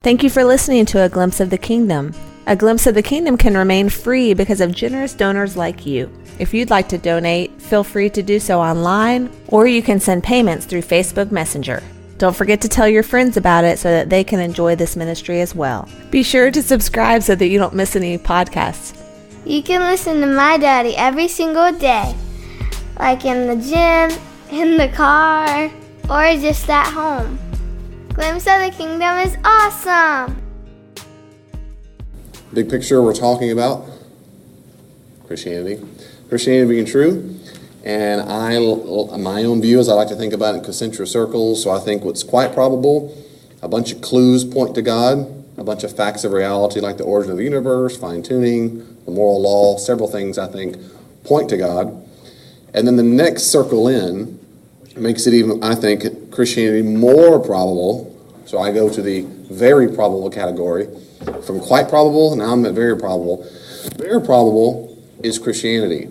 Thank you for listening to A Glimpse of the Kingdom. A Glimpse of the Kingdom can remain free because of generous donors like you. If you'd like to donate, feel free to do so online, or you can send payments through Facebook Messenger. Don't forget to tell your friends about it so that they can enjoy this ministry as well. Be sure to subscribe so that you don't miss any podcasts. You can listen to my daddy every single day, like in the gym, in the car, or just at home. Glimpse of the Kingdom is awesome! Big picture we're talking about Christianity being true, and my own view is I like to think about it in concentric circles. So I think what's quite probable, a bunch of clues point to God, a bunch of facts of reality like the origin of the universe, fine-tuning, the moral law, several things I think point to God. And then the next circle in makes it even, I think, Christianity more probable. So I go to the very probable category. From quite probable, now I'm at very probable. Very probable is Christianity.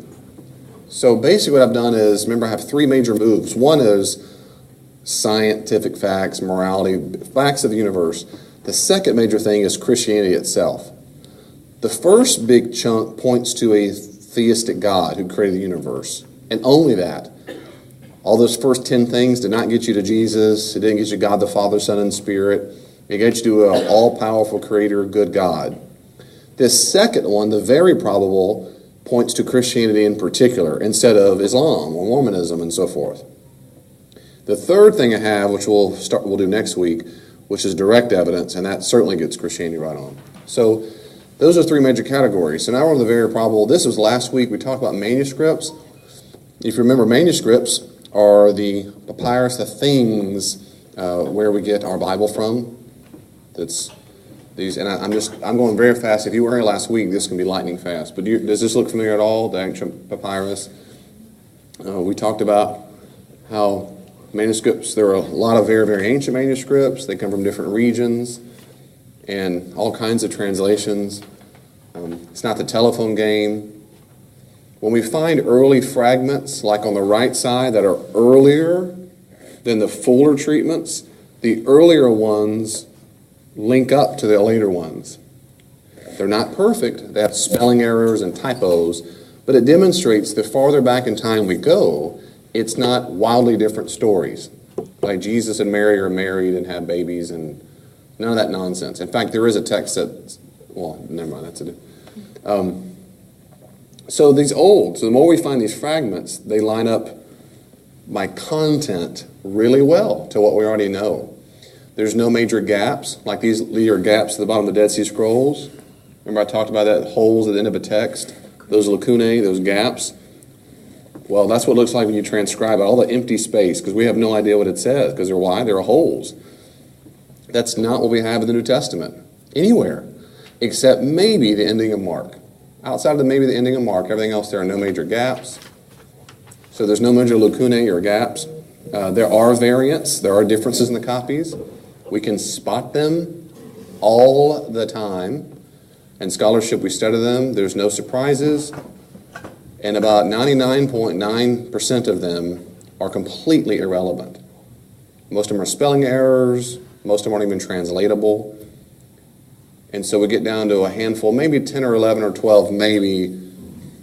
So basically what I've done is, remember I have three major moves. One is scientific facts, morality, facts of the universe. The second major thing is Christianity itself. The first big chunk points to a theistic God who created the universe, and only that. All those first 10 things did not get you to Jesus. It didn't get you God the Father, Son, and Spirit. It gets you to an all-powerful creator, good God. This second one, the very probable, points to Christianity in particular, instead of Islam or Mormonism and so forth. The third thing I have, which we'll do next week, which is direct evidence, and that certainly gets Christianity right on. So those are three major categories. So now we're on the very probable. This was last week. We talked about manuscripts. If you remember, manuscripts are the papyrus, the things where we get our Bible from. That's these, and I'm going very fast. If you were here last week, this can be lightning fast. But does this look familiar at all? The ancient papyrus. We talked about how manuscripts. There are a lot of very, very ancient manuscripts. They come from different regions, and all kinds of translations. It's not the telephone game. When we find early fragments, like on the right side, that are earlier than the fuller treatments, the earlier ones link up to the later ones. They're not perfect. They have spelling errors and typos, but it demonstrates the farther back in time we go, it's not wildly different stories. Like Jesus and Mary are married and have babies and none of that nonsense. In fact, there is a text that, well, never mind, that's it. So the more we find these fragments, they line up by content really well to what we already know. There's no major gaps, like these are gaps at the bottom of the Dead Sea Scrolls. Remember I talked about that, holes at the end of a text, those lacunae, those gaps. Well, that's what it looks like when you transcribe it, all the empty space, because we have no idea what it says, because why? There are holes. That's not what we have in the New Testament, anywhere, except maybe the ending of Mark. Outside of maybe the ending of Mark, everything else, there are no major gaps. So there's no major lacunae or gaps. There are variants. There are differences in the copies. We can spot them all the time. In scholarship, we study them. There's no surprises. And about 99.9% of them are completely irrelevant. Most of them are spelling errors. Most of them aren't even translatable. And so we get down to a handful, maybe 10 or 11 or 12 maybe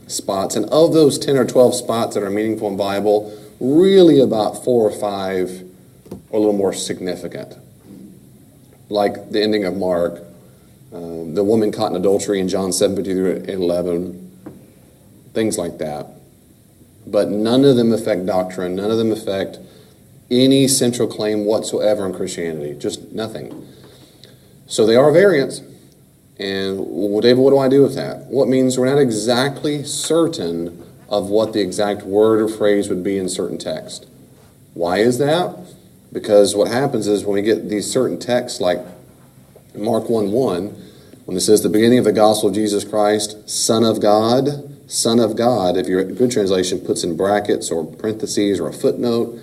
spots. And of those 10 or 12 spots that are meaningful in the Bible, really about 4 or 5 are a little more significant. Like the ending of Mark, the woman caught in adultery in John 7:11, things like that. But none of them affect doctrine. None of them affect any central claim whatsoever in Christianity. Just nothing. So they are variants. And, well, David, what do I do with that? Well, it means we're not exactly certain of what the exact word or phrase would be in certain text. Why is that? Because what happens is when we get these certain texts like Mark 1:1, when it says the beginning of the gospel of Jesus Christ, Son of God, if your good translation puts in brackets or parentheses or a footnote.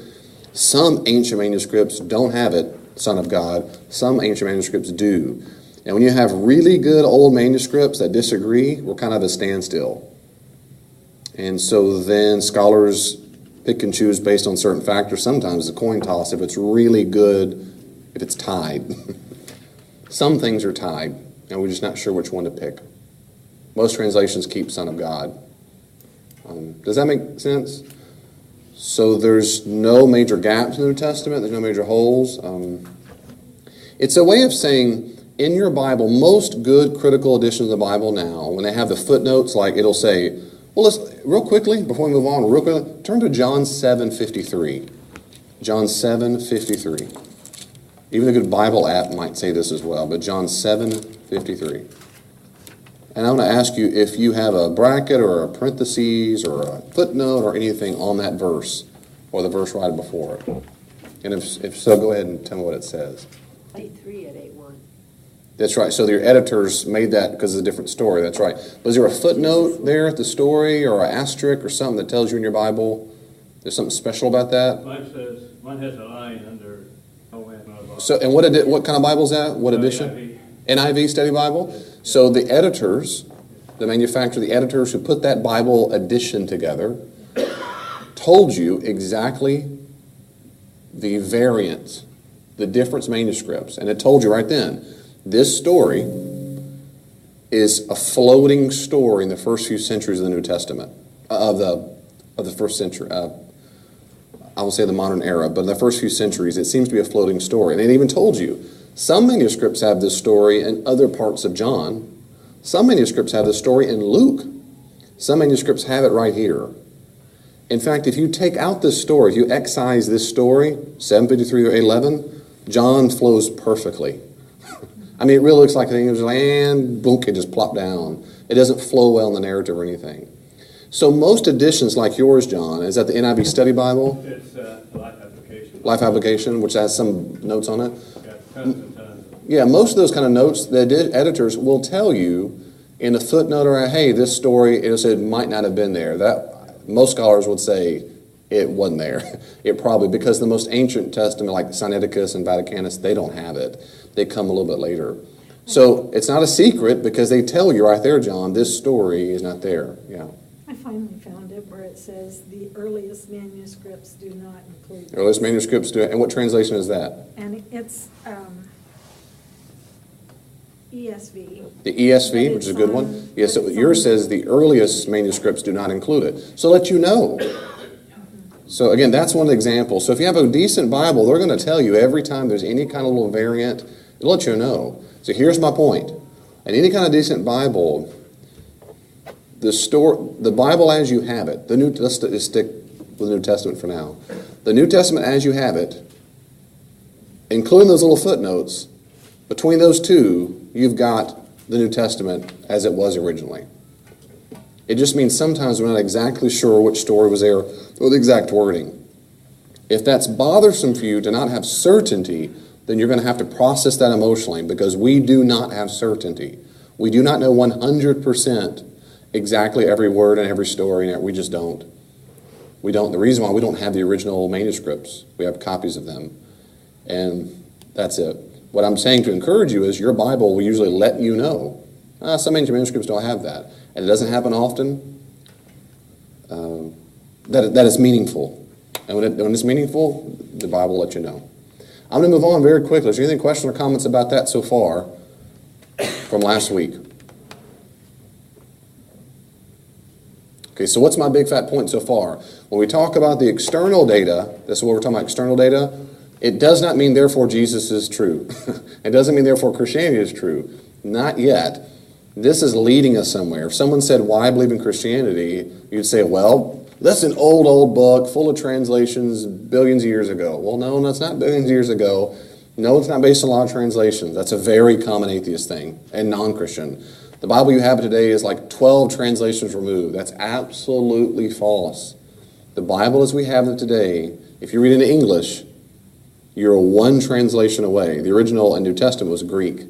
Some ancient manuscripts don't have it, Son of God. Some ancient manuscripts do. And when you have really good old manuscripts that disagree, we're kind of at a standstill. And so then scholars pick and choose based on certain factors. Sometimes it's a coin toss if it's really good, if it's tied. Some things are tied, and we're just not sure which one to pick. Most translations keep Son of God. Does that make sense? So there's no major gaps in the New Testament. There's no major holes. It's a way of saying, in your Bible, most good critical editions of the Bible now, when they have the footnotes, like it'll say, well, let's, real quickly, before we move on, real quickly, turn to John 7:53. John 7:53. Even a good Bible app might say this as well, but John 7:53. And I want to ask you if you have a bracket or a parentheses or a footnote or anything on that verse or the verse right before it. And if so, go ahead and tell me what it says. 8:3 at 8:1. That's right. So your editors made that because it's a different story. That's right. Was there a footnote there at the story or an asterisk or something that tells you in your Bible? There's something special about that? Mine has a line under. So, and what kind of Bible is that? What edition? NIV Study Bible? So the editors, the manufacturer, the editors who put that Bible edition together told you exactly the variants, the different manuscripts. And it told you right then, this story is a floating story in the first few centuries of the New Testament, of the first century. I will say the modern era, but in the first few centuries, it seems to be a floating story. And it even told you, some manuscripts have this story in other parts of John. Some manuscripts have this story in Luke. Some manuscripts have it right here. In fact, if you take out this story, if you excise this story, 7:53 or 11, John flows perfectly. I mean, it really looks like the thing was and boom, it just plopped down. It doesn't flow well in the narrative or anything. So most editions like yours, John, is that the NIV Study Bible? It's Life Application. Life Application, which has some notes on it? Yeah, tons and tons. Yeah, most of those kind of notes, the editors will tell you in a footnote or hey, this story, it might not have been there. That most scholars would say it wasn't there. It probably, because the most ancient testament, like Sinaiticus and Vaticanus, they don't have it. They come a little bit later. So it's not a secret because they tell you right there, John, this story is not there. Yeah. I finally found it where it says the earliest manuscripts do not include. The earliest manuscripts do it. And what translation is that? And it's ESV. The ESV, which is a good one. Yes, so yours says the earliest manuscripts do not include it. So let you know. So again, that's one example. So if you have a decent Bible, they're going to tell you every time there's any kind of little variant, it'll let you know. So here's my point. In any kind of decent Bible, the Bible as you have it, let's stick with the New Testament for now. The New Testament as you have it, including those little footnotes, between those two, you've got the New Testament as it was originally. It just means sometimes we're not exactly sure which story was there or the exact wording. If that's bothersome for you to not have certainty, then you're going to have to process that emotionally because we do not have certainty. We do not know 100% exactly every word and every story. We just don't. We don't. The reason why we don't have the original manuscripts, we have copies of them. And that's it. What I'm saying to encourage you is your Bible will usually let you know. Some ancient manuscripts don't have that. And it doesn't happen often. That is meaningful. And when it's meaningful, the Bible will let you know. I'm going to move on very quickly. Is there any questions or comments about that so far from last week? Okay, so what's my big fat point so far? When we talk about the external data, this is what we're talking about, external data, it does not mean therefore Jesus is true. It doesn't mean therefore Christianity is true. Not yet. This is leading us somewhere. If someone said, why believe in Christianity? You'd say, well, that's an old book full of translations billions of years ago. Well, no, that's not billions of years ago. No, it's not based on a lot of translations. That's a very common atheist thing and non-Christian. The Bible you have today is like 12 translations removed. That's absolutely false. The Bible as we have it today, if you read it in English, you're one translation away. The original and New Testament was Greek.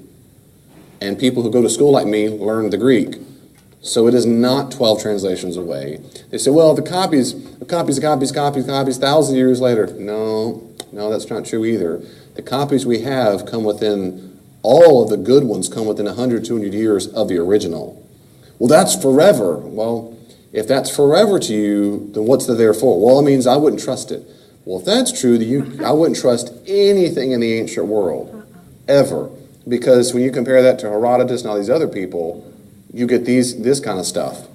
And people who go to school like me learn the Greek. So it is not 12 translations away. They say, well, the copies, thousands of years later. No, that's not true either. The copies we have come within, all of the good ones come within 100, 200 years of the original. Well, that's forever. Well, if that's forever to you, then what's the therefore? Well, it means I wouldn't trust it. Well, if that's true, I wouldn't trust anything in the ancient world, ever. because when you compare that to Herodotus and all these other people, you get this kind of stuff.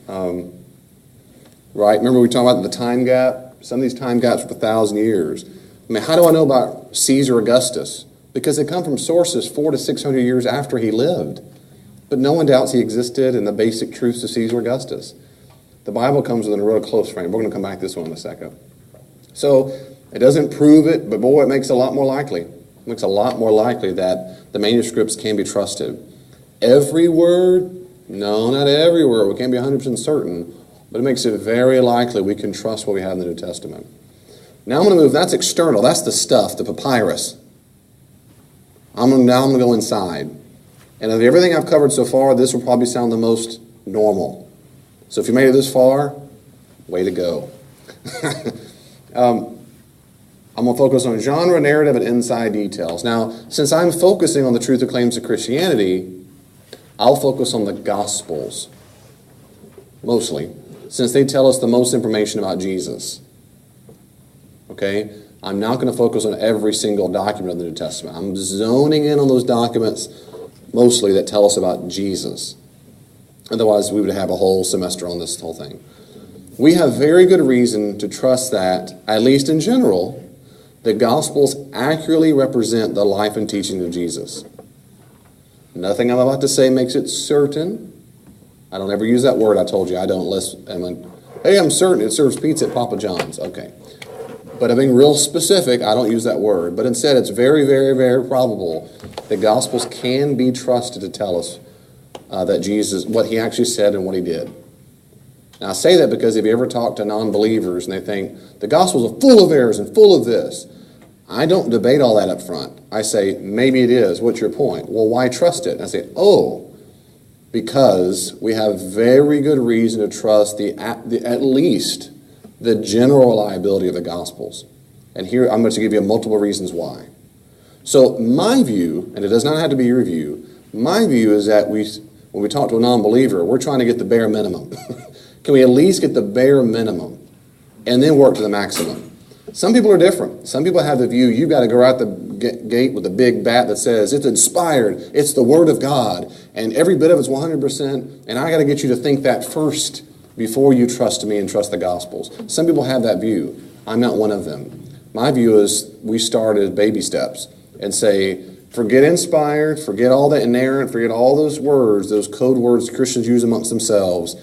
Right? Remember we talked about the time gap? Some of these time gaps for 1,000 years. I mean, how do I know about Caesar Augustus? Because they come from sources 400 to 600 years after he lived. But no one doubts he existed and the basic truths of Caesar Augustus. The Bible comes within a real close frame. We're going to come back to this one in a second. So it doesn't prove it, but boy, it makes it a lot more likely. It makes it a lot more likely that the manuscripts can be trusted. Every word? No, not every word. We can't be 100% certain, but it makes it very likely we can trust what we have in the New Testament. Now I'm going to move. That's external. That's the stuff, the papyrus. Now I'm going to go inside. And of everything I've covered so far, this will probably sound the most normal. So if you made it this far, way to go. I'm going to focus on genre, narrative, and inside details. Now, since I'm focusing on the truth of claims of Christianity, I'll focus on the Gospels, mostly, since they tell us the most information about Jesus. Okay? I'm not going to focus on every single document of the New Testament. I'm zoning in on those documents, mostly, that tell us about Jesus. Otherwise, we would have a whole semester on this whole thing. We have very good reason to trust that, at least in general, the Gospels accurately represent the life and teaching of Jesus. Nothing I'm about to say makes it certain. I don't ever use that word. I told you I don't. Hey, I'm certain it serves pizza at Papa John's. Okay. But I'm being real specific. I don't use that word. But instead, it's very, very, very probable the Gospels can be trusted to tell us that Jesus, what he actually said and what he did. Now, I say that because if you ever talk to non-believers and they think the Gospels are full of errors and full of this, I don't debate all that up front. I say, maybe it is. What's your point? Well, why trust it? And I say, because we have very good reason to trust at least the general reliability of the Gospels. And here I'm going to give you multiple reasons why. So my view, and it does not have to be your view, my view is that when we talk to a non-believer, we're trying to get the bare minimum. Can we at least get the bare minimum and then work to the maximum? Some people are different. Some people have the view you've got to go out the gate with a big bat that says it's inspired, it's the Word of God, and every bit of it's 100%, and I got to get you to think that first before you trust me and trust the Gospels. Some people have that view. I'm not one of them. My view is we start at baby steps and say, forget inspired, forget all that inerrant, forget all those words, those code words Christians use amongst themselves.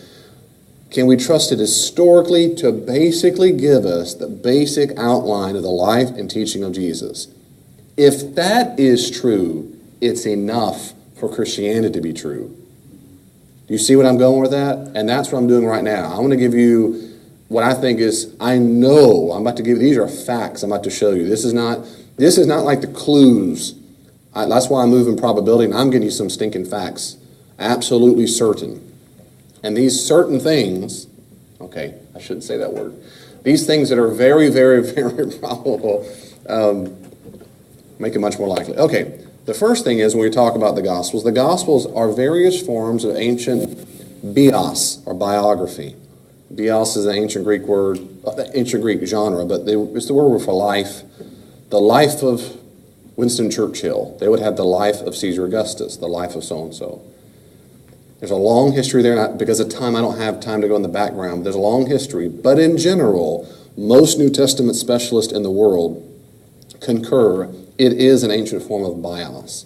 Can we trust it historically to basically give us the basic outline of the life and teaching of Jesus? If that is true, it's enough for Christianity to be true. Do you see what I'm going with that? And that's what I'm doing right now. I want to give you what I think is, I'm about to give you, these are facts I'm about to show you. This is not like the clues. That's why I'm moving probability, and I'm getting you some stinking facts. Absolutely certain. And these certain things, okay, I shouldn't say that word. These things that are very, very, very probable make it much more likely. Okay, the first thing is when we talk about the Gospels are various forms of ancient bios, or biography. Bios is an ancient Greek word, ancient Greek genre, but it's the word for life. The life of Winston Churchill. They would have the life of Caesar Augustus, the life of so-and-so. There's a long history there, and because of time, I don't have time to go in the background. There's a long history, but in general, most New Testament specialists in the world concur it is an ancient form of bios,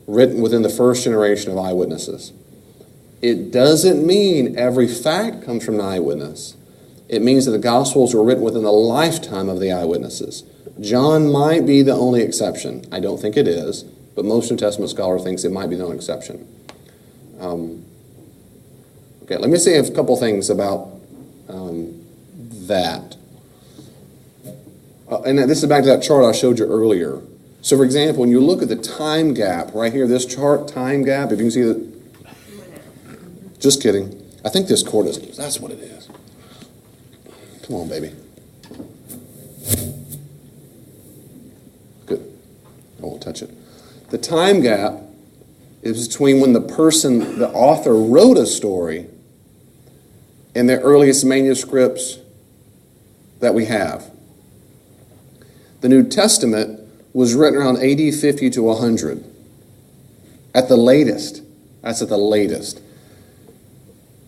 written within the first generation of eyewitnesses. It doesn't mean every fact comes from an eyewitness. It means that the Gospels were written within the lifetime of the eyewitnesses. John might be the only exception. I don't think it is, but most New Testament scholars think it might be the only exception. Okay, let me say a couple things about that. And this is back to that chart I showed you earlier. So, for example, when you look at the time gap right here, this chart, time gap, if you can see that. Just kidding. I think this chord is, that's what it is. Come on, baby. Good. I won't touch it. The time gap is between when the author wrote a story and the earliest manuscripts that we have. The New Testament was written around AD 50 to 100. At the latest. That's at the latest.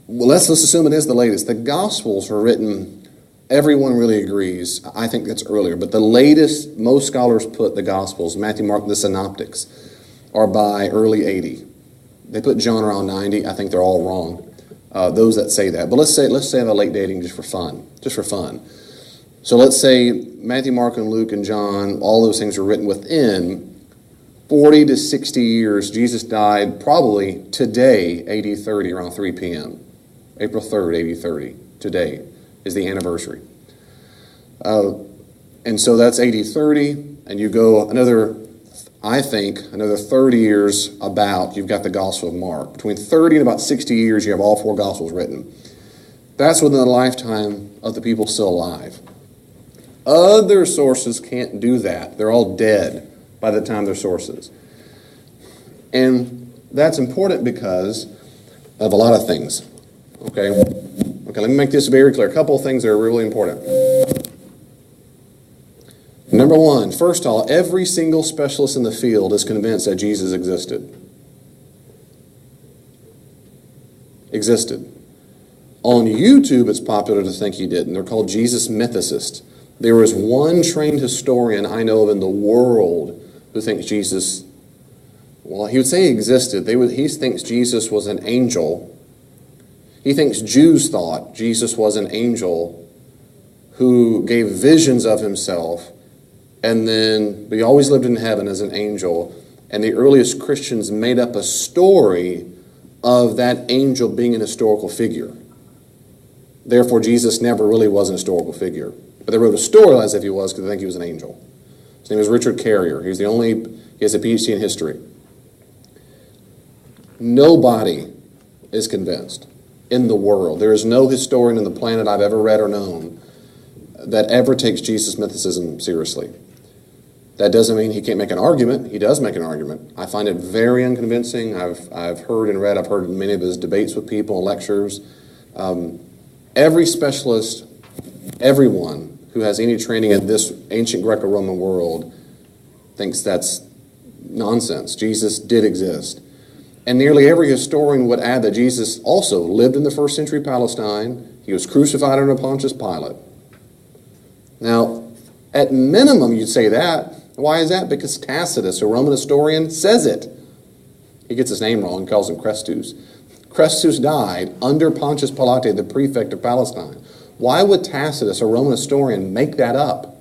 Well, let's assume it is the latest. The Gospels were written, everyone really agrees, I think that's earlier, but the latest, most scholars put the Gospels, Matthew, Mark, the Synoptics, are by early 80. They put John around 90. I think they're all wrong, those that say that. But let's say I have a late dating just for fun. So let's say Matthew, Mark, and Luke, and John, all those things were written within 40 to 60 years. Jesus died probably today, AD 30, around 3 p.m. April 3rd, AD 30. Today is the anniversary. And so that's AD 30, and you go another 30 years about, you've got the Gospel of Mark. Between 30 and about 60 years, you have all 4 Gospels written. That's within the lifetime of the people still alive. Other sources can't do that. They're all dead by the time they're sources. And that's important because of a lot of things. Okay, let me make this very clear. A couple of things that are really important. Number one, first of all, every single specialist in the field is convinced that Jesus existed. On YouTube, it's popular to think he didn't. They're called Jesus mythicists. There is one trained historian I know of in the world who thinks Jesus, well, he would say he existed. He thinks Jesus was an angel. He thinks Jews thought Jesus was an angel who gave visions of himself, and then he always lived in heaven as an angel. And the earliest Christians made up a story of that angel being an historical figure. Therefore, Jesus never really was an historical figure. But they wrote a story as if he was because they think he was an angel. His name is Richard Carrier. He has a PhD in history. Nobody is convinced in the world. There is no historian on the planet I've ever read or known that ever takes Jesus mythicism seriously. That doesn't mean he can't make an argument. He does make an argument. I find it very unconvincing. I've heard many of his debates with people and lectures. Every specialist, everyone who has any training in this ancient Greco-Roman world thinks that's nonsense. Jesus did exist. And nearly every historian would add that Jesus also lived in the first century Palestine. He was crucified under Pontius Pilate. Now, at minimum, you'd say that. Why is that? Because Tacitus, a Roman historian, says it. He gets his name wrong, calls him Crestus. Crestus died under Pontius Pilate, the prefect of Palestine. Why would Tacitus, a Roman historian, make that up?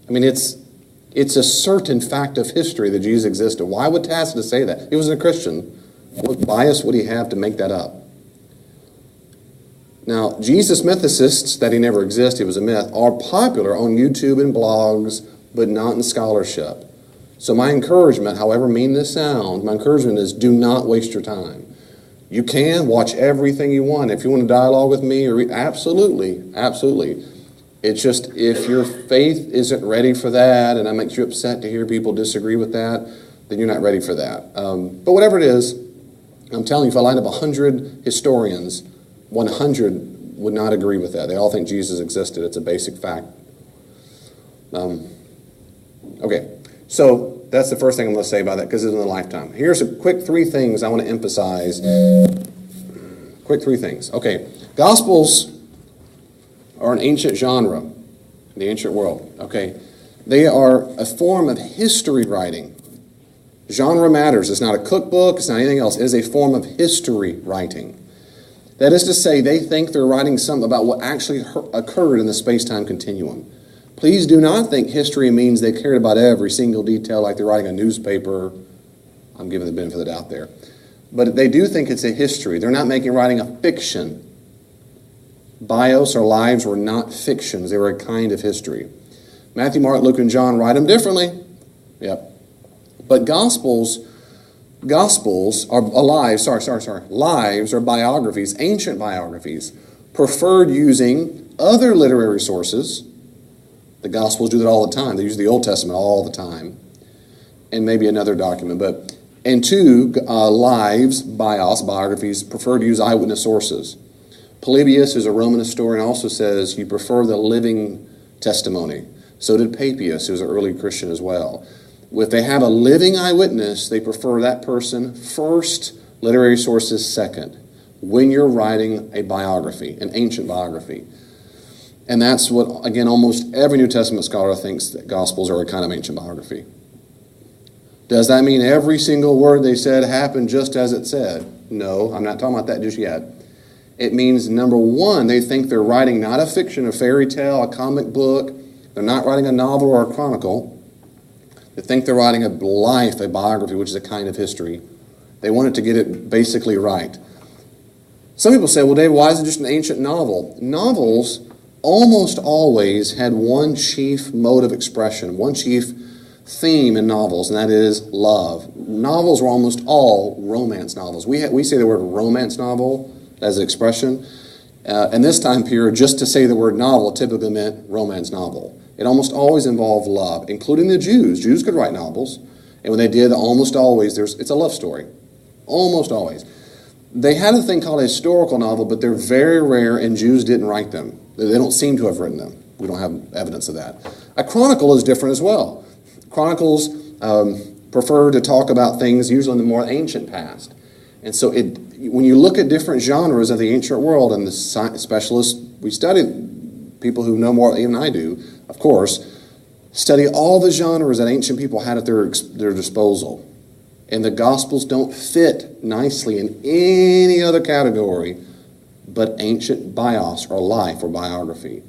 I mean, it's a certain fact of history that Jesus existed. Why would Tacitus say that? He wasn't a Christian. What bias would he have to make that up? Now, Jesus mythicists, that he never existed, he was a myth, are popular on YouTube and blogs, but not in scholarship. So my encouragement, however mean this sounds, my encouragement is do not waste your time. You can watch everything you want. If you want to dialogue with me, absolutely. It's just if your faith isn't ready for that, and that makes you upset to hear people disagree with that, then you're not ready for that. But whatever it is, I'm telling you, if I lined up 100 historians, 100 would not agree with that. They all think Jesus existed. It's a basic fact. Okay, so that's the first thing I'm going to say about that because it's in the lifetime. Here's a quick 3 things I want to emphasize. Quick 3 things. Okay, Gospels are an ancient genre in the ancient world. Okay, they are a form of history writing. Genre matters. It's not a cookbook. It's not anything else. It is a form of history writing. That is to say, they think they're writing something about what actually occurred in the space-time continuum. Please do not think history means they cared about every single detail like they're writing a newspaper. I'm giving the benefit of the doubt there. But they do think it's a history. They're not writing a fiction. Bios or lives were not fictions. They were a kind of history. Matthew, Mark, Luke, and John write them differently. Yep. But Gospels are lives or biographies, ancient biographies, preferred using other literary sources. The Gospels do that all the time. They use the Old Testament all the time. And maybe another document. And 2, lives, biographies, prefer to use eyewitness sources. Polybius, who's a Roman historian, also says you prefer the living testimony. So did Papias, who was an early Christian as well. If they have a living eyewitness, they prefer that person first, literary sources second, when you're writing a biography, an ancient biography. And that's what, again, almost every New Testament scholar thinks that Gospels are a kind of ancient biography. Does that mean every single word they said happened just as it said? No, I'm not talking about that just yet. It means, number one, they think they're writing not a fiction, a fairy tale, a comic book. They're not writing a novel or a chronicle. They think they're writing a life, a biography, which is a kind of history. They wanted to get it basically right. Some people say, well, Dave, why is it just an ancient novel? Novels almost always had one chief mode of expression, one chief theme in novels, and that is love. Novels were almost all romance novels. We say the word romance novel as an expression. And this time period, just to say the word novel typically meant romance novel. It almost always involved love, including the Jews. Jews could write novels, and when they did, almost always, it's a love story. Almost always. They had a thing called a historical novel, but they're very rare, and Jews didn't write them. They don't seem to have written them. We don't have evidence of that. A chronicle is different as well. Chronicles prefer to talk about things usually in the more ancient past. And so when you look at different genres of the ancient world, and the specialists, we study, people who know more even I do, of course, study all the genres that ancient people had at their disposal. And the Gospels don't fit nicely in any other category but ancient bios, or life, or biography.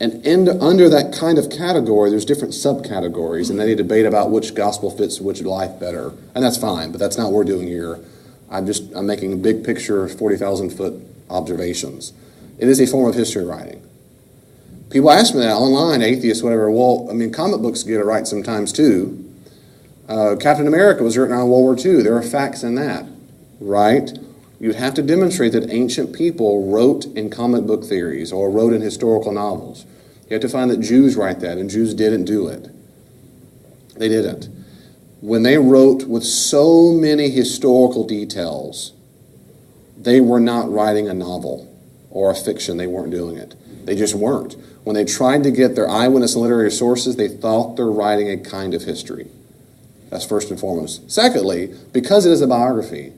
And under that kind of category, there's different subcategories, and they debate about which gospel fits which life better. And that's fine, but that's not what we're doing here. I'm making a big picture, 40,000-foot observations. It is a form of history writing. People ask me that online, atheists, whatever. Well, I mean, comic books get it right sometimes too. Captain America was written on World War II. There are facts in that, right? You'd have to demonstrate that ancient people wrote in comic book theories or wrote in historical novels. You have to find that Jews write that, and Jews didn't do it. They didn't. When they wrote with so many historical details, they were not writing a novel or a fiction. They weren't doing it. They just weren't. When they tried to get their eyewitness and literary sources, they thought they're writing a kind of history. That's first and foremost. Secondly, because it is a biography,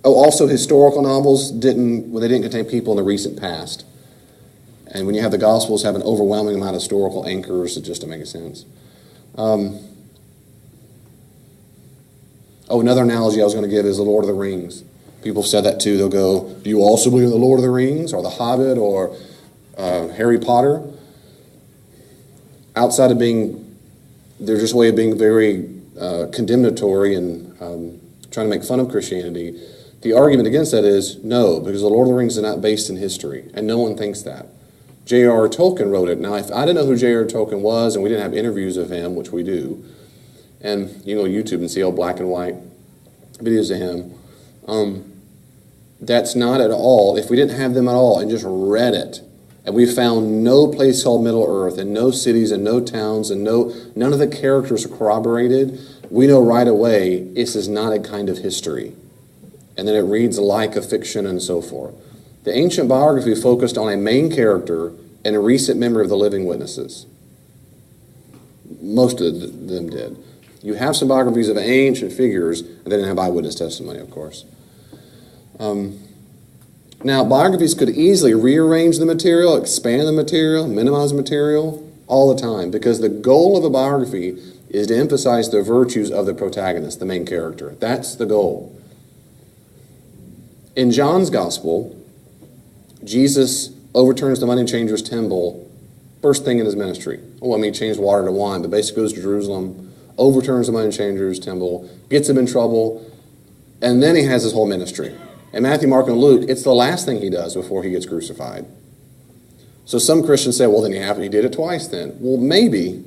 also historical novels didn't contain people in the recent past. And when you have the Gospels have an overwhelming amount of historical anchors, it just doesn't make sense. Another analogy I was going to give is The Lord of the Rings. People have said that too. They'll go, do you also believe in The Lord of the Rings, or The Hobbit, or Harry Potter? Outside of being, they're just a way of being very condemnatory and trying to make fun of Christianity. The argument against that is no, because The Lord of the Rings is not based in history, and no one thinks that. J.R.R. Tolkien wrote it. Now, if I didn't know who J.R.R. Tolkien was, and we didn't have interviews of him, which we do, and you go to YouTube and see old black and white videos of him, that's not at all, if we didn't have them at all and just read it, and we found no place called Middle Earth, and no cities, and no towns, and none of the characters are corroborated, we know right away this is not a kind of history. And then it reads like a fiction and so forth. The ancient biography focused on a main character and a recent memory of the living witnesses. Most of them did. You have some biographies of ancient figures, and they didn't have eyewitness testimony, of course. Now, biographies could easily rearrange the material, expand the material, minimize the material, all the time, because the goal of a biography is to emphasize the virtues of the protagonist, the main character. That's the goal. In John's Gospel, Jesus overturns the money changer's temple first thing in his ministry. He changed water to wine, but basically goes to Jerusalem, overturns the money changer's temple, gets him in trouble, and then he has his whole ministry. In Matthew, Mark, and Luke, it's the last thing he does before he gets crucified. So some Christians say, well, then he did it twice then. Well, maybe.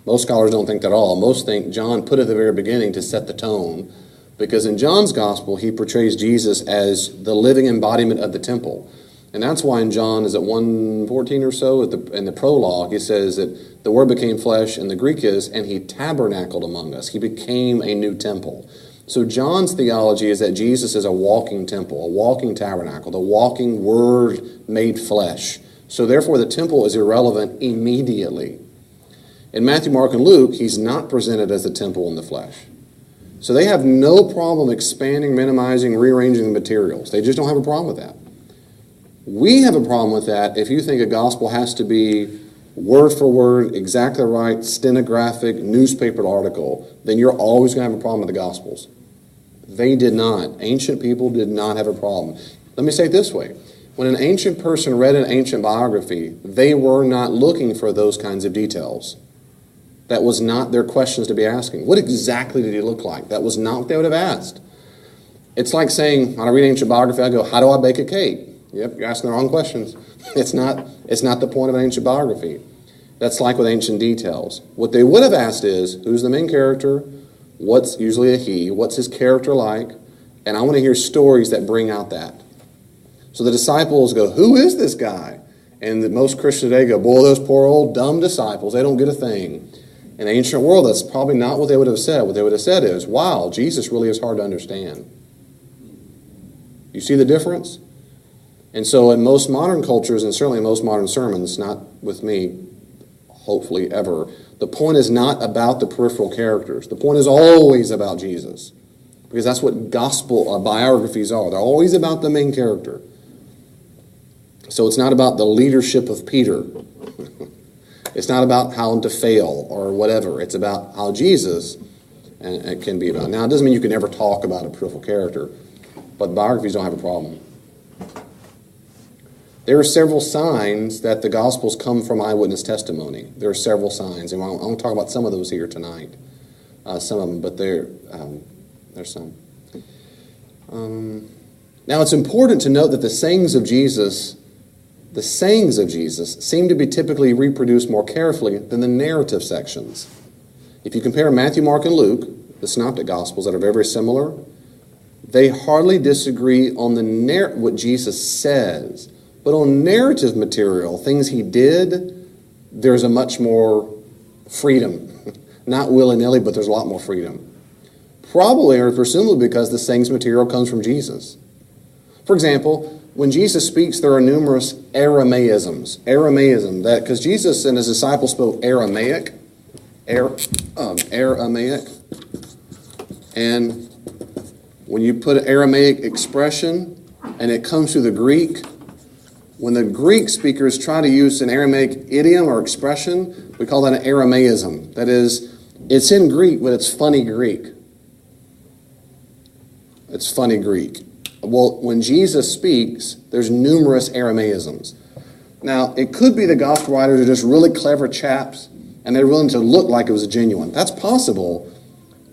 Most scholars don't think that at all. Most think John put it at the very beginning to set the tone, because in John's Gospel, he portrays Jesus as the living embodiment of the temple. And that's why in John, is it 1:14 or so, in the prologue, he says that the Word became flesh, and the Greek is, and he tabernacled among us. He became a new temple. So John's theology is that Jesus is a walking temple, a walking tabernacle, the walking Word made flesh. So therefore the temple is irrelevant immediately. In Matthew, Mark, and Luke, he's not presented as the temple in the flesh. So they have no problem expanding, minimizing, rearranging the materials. They just don't have a problem with that. We have a problem with that if you think a gospel has to be word for word, exactly right, stenographic, newspaper article, then you're always going to have a problem with the Gospels. They did not. Ancient people did not have a problem. Let me say it this way. When an ancient person read an ancient biography, they were not looking for those kinds of details. That was not their questions to be asking. What exactly did he look like? That was not what they would have asked. It's like saying, when I read an ancient biography, I go, how do I bake a cake? Yep, you're asking the wrong questions. It's not the point of an ancient biography. That's like with ancient details. What they would have asked is, who's the main character? What's usually a he? What's his character like? And I want to hear stories that bring out that. So the disciples go, who is this guy? And most Christians today go, boy, those poor old dumb disciples, they don't get a thing. In the ancient world, that's probably not what they would have said. What they would have said is, wow, Jesus really is hard to understand. You see the difference? And so in most modern cultures, and certainly in most modern sermons, not with me, hopefully ever, the point is not about the peripheral characters. The point is always about Jesus. Because that's what gospel biographies are. They're always about the main character. So it's not about the leadership of Peter. It's not about how to fail or whatever. It's about how Jesus and it can be about. Now, it doesn't mean you can never talk about a peripheral character, but biographies don't have a problem. There are several signs that the Gospels come from eyewitness testimony. There are several signs, and I want to talk about some of those here tonight. Some of them, but there's some. Now, it's important to note that the sayings of Jesus seem to be typically reproduced more carefully than the narrative sections. If you compare Matthew, Mark, and Luke, the Synoptic Gospels that are very, very similar, they hardly disagree on what Jesus says. But on narrative material, things he did, there's a much more freedom. Not willy-nilly, but there's a lot more freedom. Probably or presumably because the sayings material comes from Jesus. For example, when Jesus speaks, there are numerous Aramaisms. Aramaism, that because Jesus and his disciples spoke Aramaic. Aramaic. And when you put an Aramaic expression and it comes through the Greek, when the Greek speakers try to use an Aramaic idiom or expression, we call that an Aramaism. That is, it's in Greek, but it's funny Greek. It's funny Greek. Well, when Jesus speaks, there's numerous Aramaisms. Now, it could be the gospel writers are just really clever chaps, and they're willing to look like it was genuine. That's possible.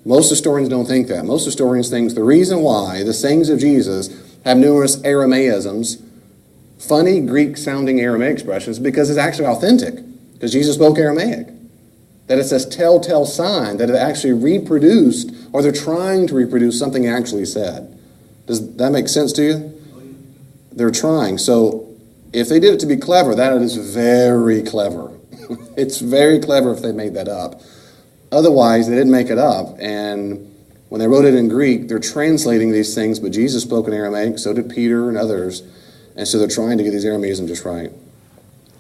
Most historians don't think that. Most historians think the reason why the sayings of Jesus have numerous Aramaisms, funny Greek-sounding Aramaic expressions, because it's actually authentic, because Jesus spoke Aramaic. That it's a telltale sign that it actually reproduced, or they're trying to reproduce something he actually said. Does that make sense to you? They're trying. So if they did it to be clever, that is very clever. It's very clever if they made that up. Otherwise, they didn't make it up. And when they wrote it in Greek, they're translating these things, but Jesus spoke in Aramaic, so did Peter and others. And so they're trying to get these Aramaisms just right.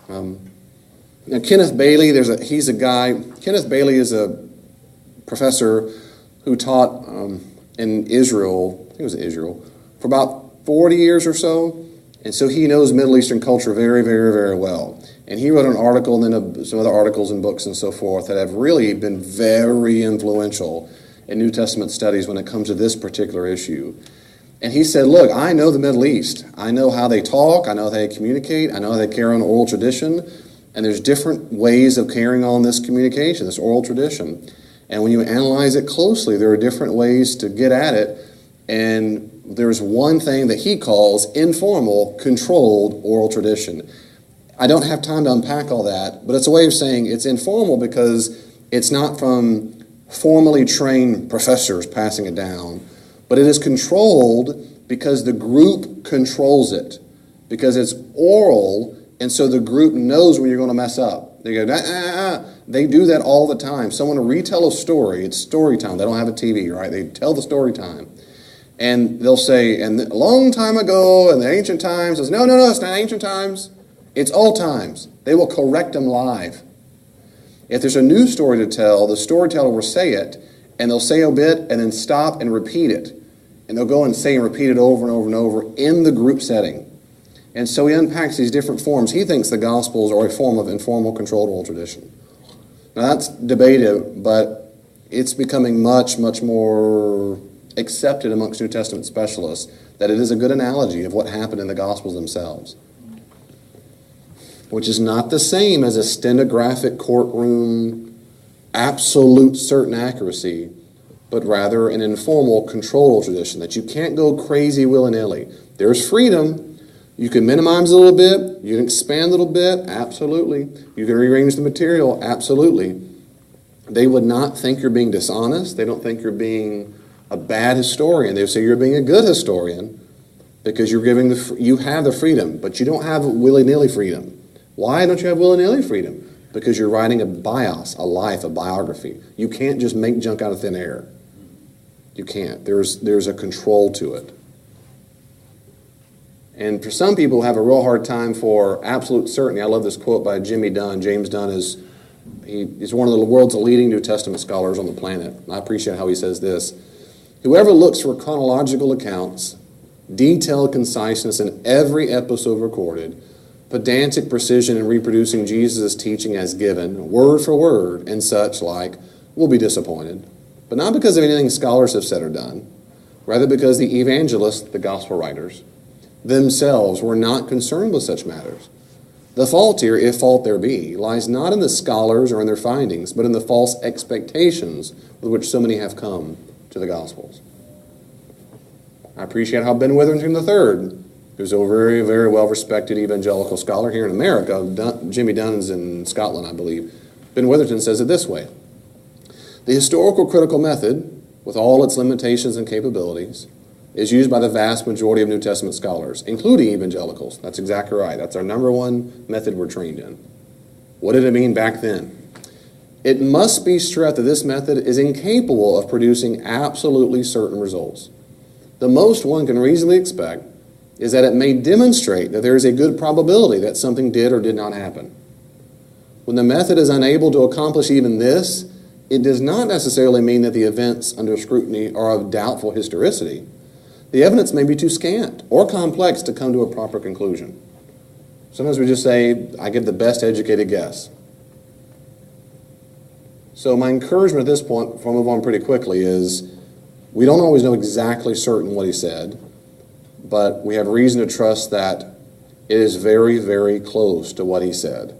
Now, Kenneth Bailey, he's a guy. Kenneth Bailey is a professor who taught in Israel, I think it was Israel, for about 40 years or so. And so he knows Middle Eastern culture very, very, very well. And he wrote an article and then some other articles and books and so forth that have really been very influential in New Testament studies when it comes to this particular issue. And he said, look, I know the Middle East. I know how they talk. I know how they communicate. I know how they carry on oral tradition. And there's different ways of carrying on this communication, this oral tradition. And when you analyze it closely, there are different ways to get at it. And there's one thing that he calls informal, controlled oral tradition. I don't have time to unpack all that, but it's a way of saying it's informal because it's not from formally trained professors passing it down, but it is controlled because the group controls it, because it's oral, and so the group knows when you're going to mess up. They go, They do that all the time. Someone will retell a story. It's story time. They don't have a TV, right? They tell the story time. And they'll say, and a long time ago in the ancient times, it's, no, it's not ancient times. It's all times. They will correct them live. If there's a new story to tell, the storyteller will say it, and they'll say a bit and then stop and repeat it. And they'll go and say and repeat it over and over and over in the group setting. And so he unpacks these different forms. He thinks the Gospels are a form of informal, controlled oral tradition. Now that's debated, but it's becoming much, much more accepted amongst New Testament specialists that it is a good analogy of what happened in the Gospels themselves, which is not the same as a stenographic courtroom, absolute certain accuracy, but rather an informal, controlled tradition that you can't go crazy willy-nilly. There's freedom. You can minimize a little bit. You can expand a little bit. Absolutely. You can rearrange the material. Absolutely. They would not think you're being dishonest. They don't think you're being a bad historian. They would say you're being a good historian because you're giving you have the freedom, but you don't have willy-nilly freedom. Why don't you have willy-nilly freedom? Because you're writing a bios, a life, a biography. You can't just make junk out of thin air. You can't. There's a control to it. And for some people who have a real hard time for absolute certainty, I love this quote by Jimmy Dunn. James Dunn he's one of the world's leading New Testament scholars on the planet. I appreciate how he says this. Whoever looks for chronological accounts, detailed conciseness in every episode recorded, pedantic precision in reproducing Jesus' teaching as given, word for word, and such like, will be disappointed. But not because of anything scholars have said or done, rather because the evangelists, the gospel writers, themselves were not concerned with such matters. The fault here, if fault there be, lies not in the scholars or in their findings, but in the false expectations with which so many have come to the Gospels. I appreciate how Ben Witherington III, who's a very, very well-respected evangelical scholar here in America, Jimmy Dunn's in Scotland, I believe. Ben Witherington says it this way: the historical critical method, with all its limitations and capabilities, is used by the vast majority of New Testament scholars, including evangelicals. That's exactly right. That's our number one method we're trained in. What did it mean back then? It must be stressed that this method is incapable of producing absolutely certain results. The most one can reasonably expect is that it may demonstrate that there is a good probability that something did or did not happen. When the method is unable to accomplish even this, it does not necessarily mean that the events under scrutiny are of doubtful historicity. The evidence may be too scant or complex to come to a proper conclusion. Sometimes we just say, I give the best educated guess. So my encouragement at this point, before I move on pretty quickly, is we don't always know exactly certain what he said, but we have reason to trust that it is very, very close to what he said.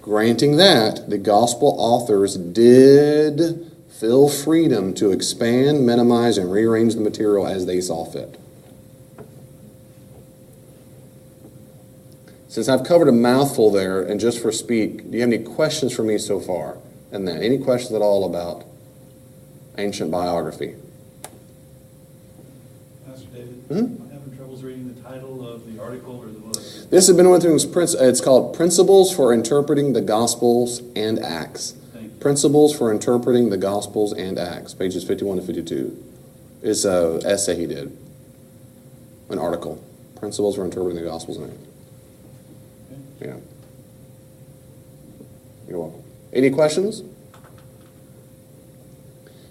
Granting that, the gospel authors did feel freedom to expand, minimize, and rearrange the material as they saw fit. Since I've covered a mouthful there, and just for speak, do you have any questions for me so far? And then any questions at all about ancient biography? Pastor David, Hmm? I'm having troubles reading the title of the article or the book. This has been one of the things, it's called Principles for Interpreting the Gospels and Acts. Thank you. Principles for Interpreting the Gospels and Acts, pages 51 to 52. It's an essay he did, an article. Principles for Interpreting the Gospels and Acts. Okay. Yeah. You're welcome. Any questions?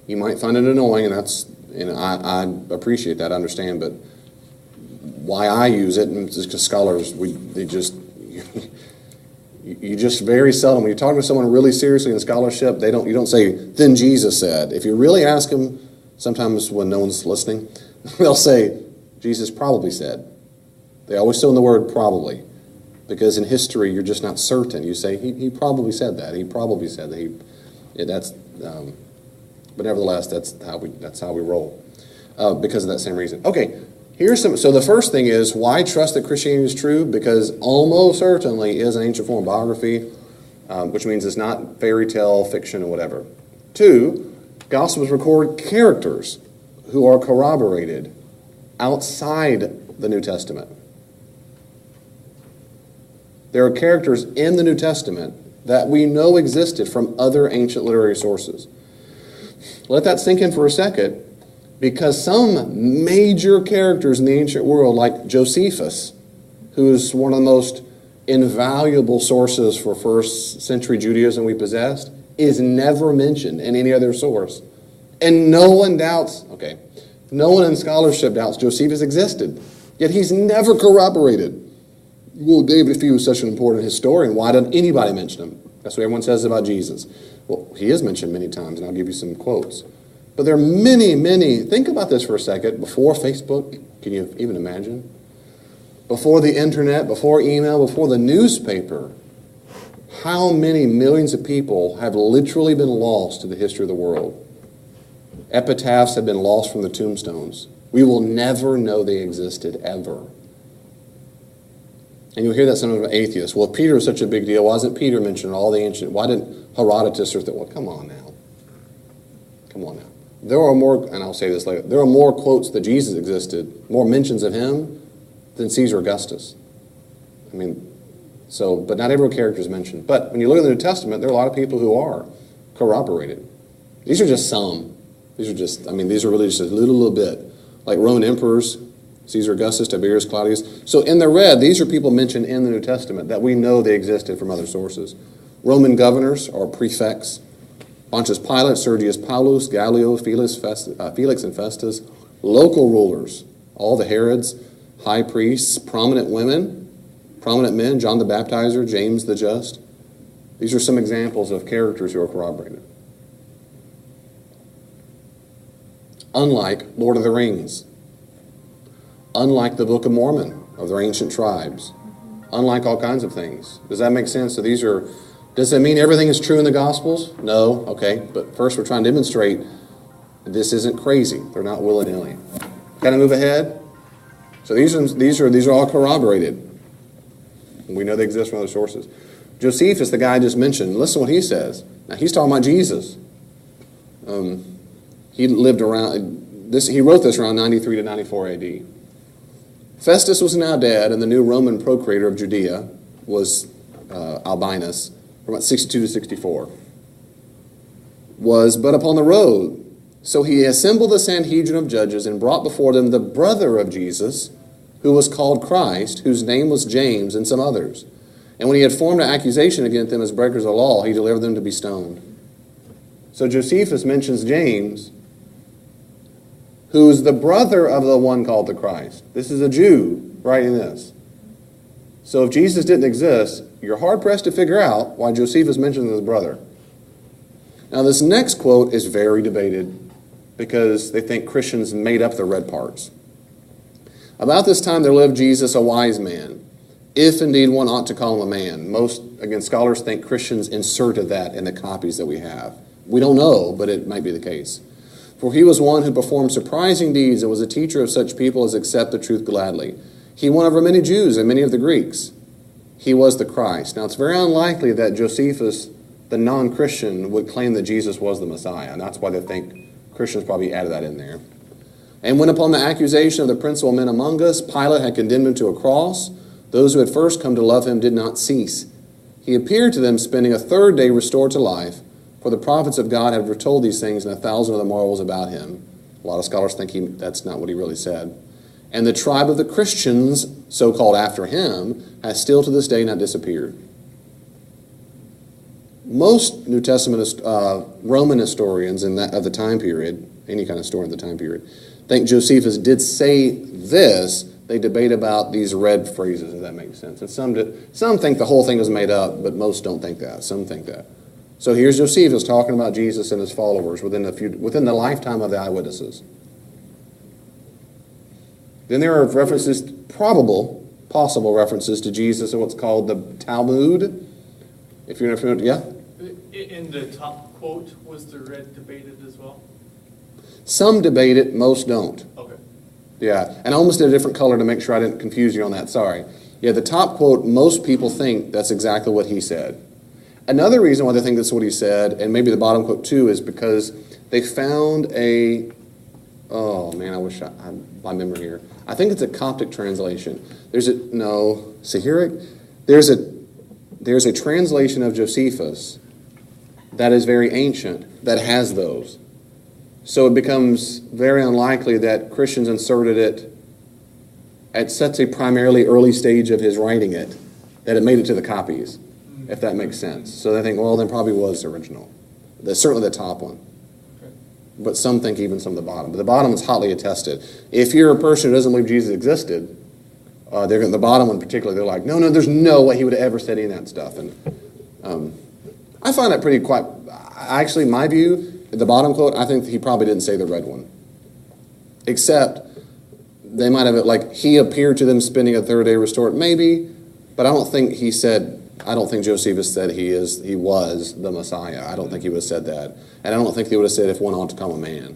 You might find it annoying, and I appreciate that, I understand, but why I use it, and it's because scholars, you just very seldom, when you're talking to someone really seriously in scholarship, you don't say, then Jesus said. If you really ask them, sometimes when no one's listening, they'll say, Jesus probably said. They always throw in the word probably, because in history, you're just not certain. You say, he probably said that. He probably said that. But nevertheless, that's how we roll, because of that same reason. Okay, so the first thing is, why trust that Christianity is true? Because almost certainly is an ancient form of biography, which means it's not fairy tale, fiction, or whatever. 2, Gospels record characters who are corroborated outside the New Testament. There are characters in the New Testament that we know existed from other ancient literary sources. Let that sink in for a second, because some major characters in the ancient world, like Josephus, who is one of the most invaluable sources for first century Judaism we possessed, is never mentioned in any other source. And no one in scholarship doubts Josephus existed, yet he's never corroborated. Well, David, if he was such an important historian, why didn't anybody mention him? That's what everyone says about Jesus. Well, he is mentioned many times, and I'll give you some quotes. But there are many, think about this for a second. Before Facebook, can you even imagine? Before the internet, before email, before the newspaper, how many millions of people have literally been lost to the history of the world? Epitaphs have been lost from the tombstones. We will never know they existed, ever. And you'll hear that sometimes from atheists. Well, if Peter was such a big deal, why isn't Peter mentioned in all the ancient? Why didn't Herodotus well, come on now. Come on now. There are more, and I'll say this later, there are more quotes that Jesus existed, more mentions of him than Caesar Augustus. I mean, but not every character is mentioned. But when you look at the New Testament, there are a lot of people who are corroborated. These are just some. These are really just a little bit. Like Roman emperors, Caesar Augustus, Tiberius, Claudius. So in the red, these are people mentioned in the New Testament that we know they existed from other sources. Roman governors or prefects, Pontius Pilate, Sergius Paulus, Gallio, Felix and Festus, local rulers, all the Herods, high priests, prominent women, prominent men, John the Baptizer, James the Just. These are some examples of characters who are corroborated. Unlike Lord of the Rings, unlike the Book of Mormon of their ancient tribes, unlike all kinds of things. Does that make sense? So does that mean everything is true in the Gospels? No, okay. But first we're trying to demonstrate this isn't crazy. They're not willy-nilly. Kind of move ahead. So these are all corroborated. We know they exist from other sources. Josephus, the guy I just mentioned, listen to what he says. Now he's talking about Jesus. He lived around this. He wrote this around 93 to 94 A.D. Festus was now dead, and the new Roman procurator of Judea was Albinus, from about 62 to 64. Was but upon the road. So he assembled the Sanhedrin of judges and brought before them the brother of Jesus, who was called Christ, whose name was James, and some others. And when he had formed an accusation against them as breakers of the law, he delivered them to be stoned. So Josephus mentions James, who's the brother of the one called the Christ. This is a Jew writing this. So if Jesus didn't exist, you're hard-pressed to figure out why Josephus mentions his brother. Now this next quote is very debated because they think Christians made up the red parts. About this time there lived Jesus, a wise man, if indeed one ought to call him a man. Most, again, scholars think Christians inserted that in the copies that we have. We don't know, but it might be the case. For he was one who performed surprising deeds and was a teacher of such people as accept the truth gladly. He won over many Jews and many of the Greeks. He was the Christ. Now, it's very unlikely that Josephus, the non-Christian, would claim that Jesus was the Messiah. And that's why they think Christians probably added that in there. And when upon the accusation of the principal men among us, Pilate had condemned him to a cross, those who had first come to love him did not cease. He appeared to them, spending a third day restored to life, for the prophets of God had foretold these things, and 1,000 other marvels about him. A lot of scholars think that's not what he really said. And the tribe of the Christians, so-called after him, has still to this day not disappeared. Most New Testament Roman historians of the time period, any kind of historian of the time period, think Josephus did say this. They debate about these red phrases, if that makes sense. And some think the whole thing was made up, but most don't think that. Some think that. So here's Josephus talking about Jesus and his followers within the lifetime of the eyewitnesses. Then there are references, possible references to Jesus in what's called the Talmud. If you're not familiar, yeah? In the top quote, was the red debated as well? Some debate it, most don't. Okay. Yeah, and I almost did a different color to make sure I didn't confuse you on that, sorry. Yeah, the top quote, most people think that's exactly what he said. Another reason why they think that's what he said, and maybe the bottom quote too, is because they found I wish I had my memory here. I think it's a Coptic translation. Syriac? There's there's a translation of Josephus that is very ancient that has those. So it becomes very unlikely that Christians inserted it at such a primarily early stage of his writing it, that it made it to the copies, if that makes sense. So they think, well, then probably was the original. That's certainly the top one. But some think even some of the bottom. But the bottom is hotly attested. If you're a person who doesn't believe Jesus existed, the bottom one particularly, they're like, no, there's no way he would have ever said any of that stuff. And I find that pretty quite, actually, my view, the bottom quote, I think he probably didn't say the red one. Except they might have, like, he appeared to them spending a third day restored, maybe, but I don't think he said, I don't think Josephus said he was the Messiah. I don't think he would have said that. And I don't think they would have said if one ought to come a man.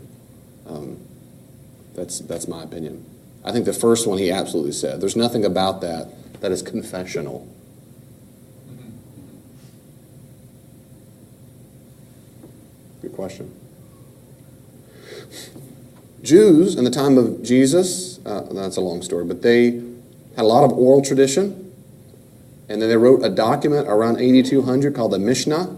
That's my opinion. I think the first one he absolutely said. There's nothing about that is confessional. Good question. Jews in the time of Jesus, that's a long story, but they had a lot of oral tradition. And then they wrote a document around 8200 called the Mishnah.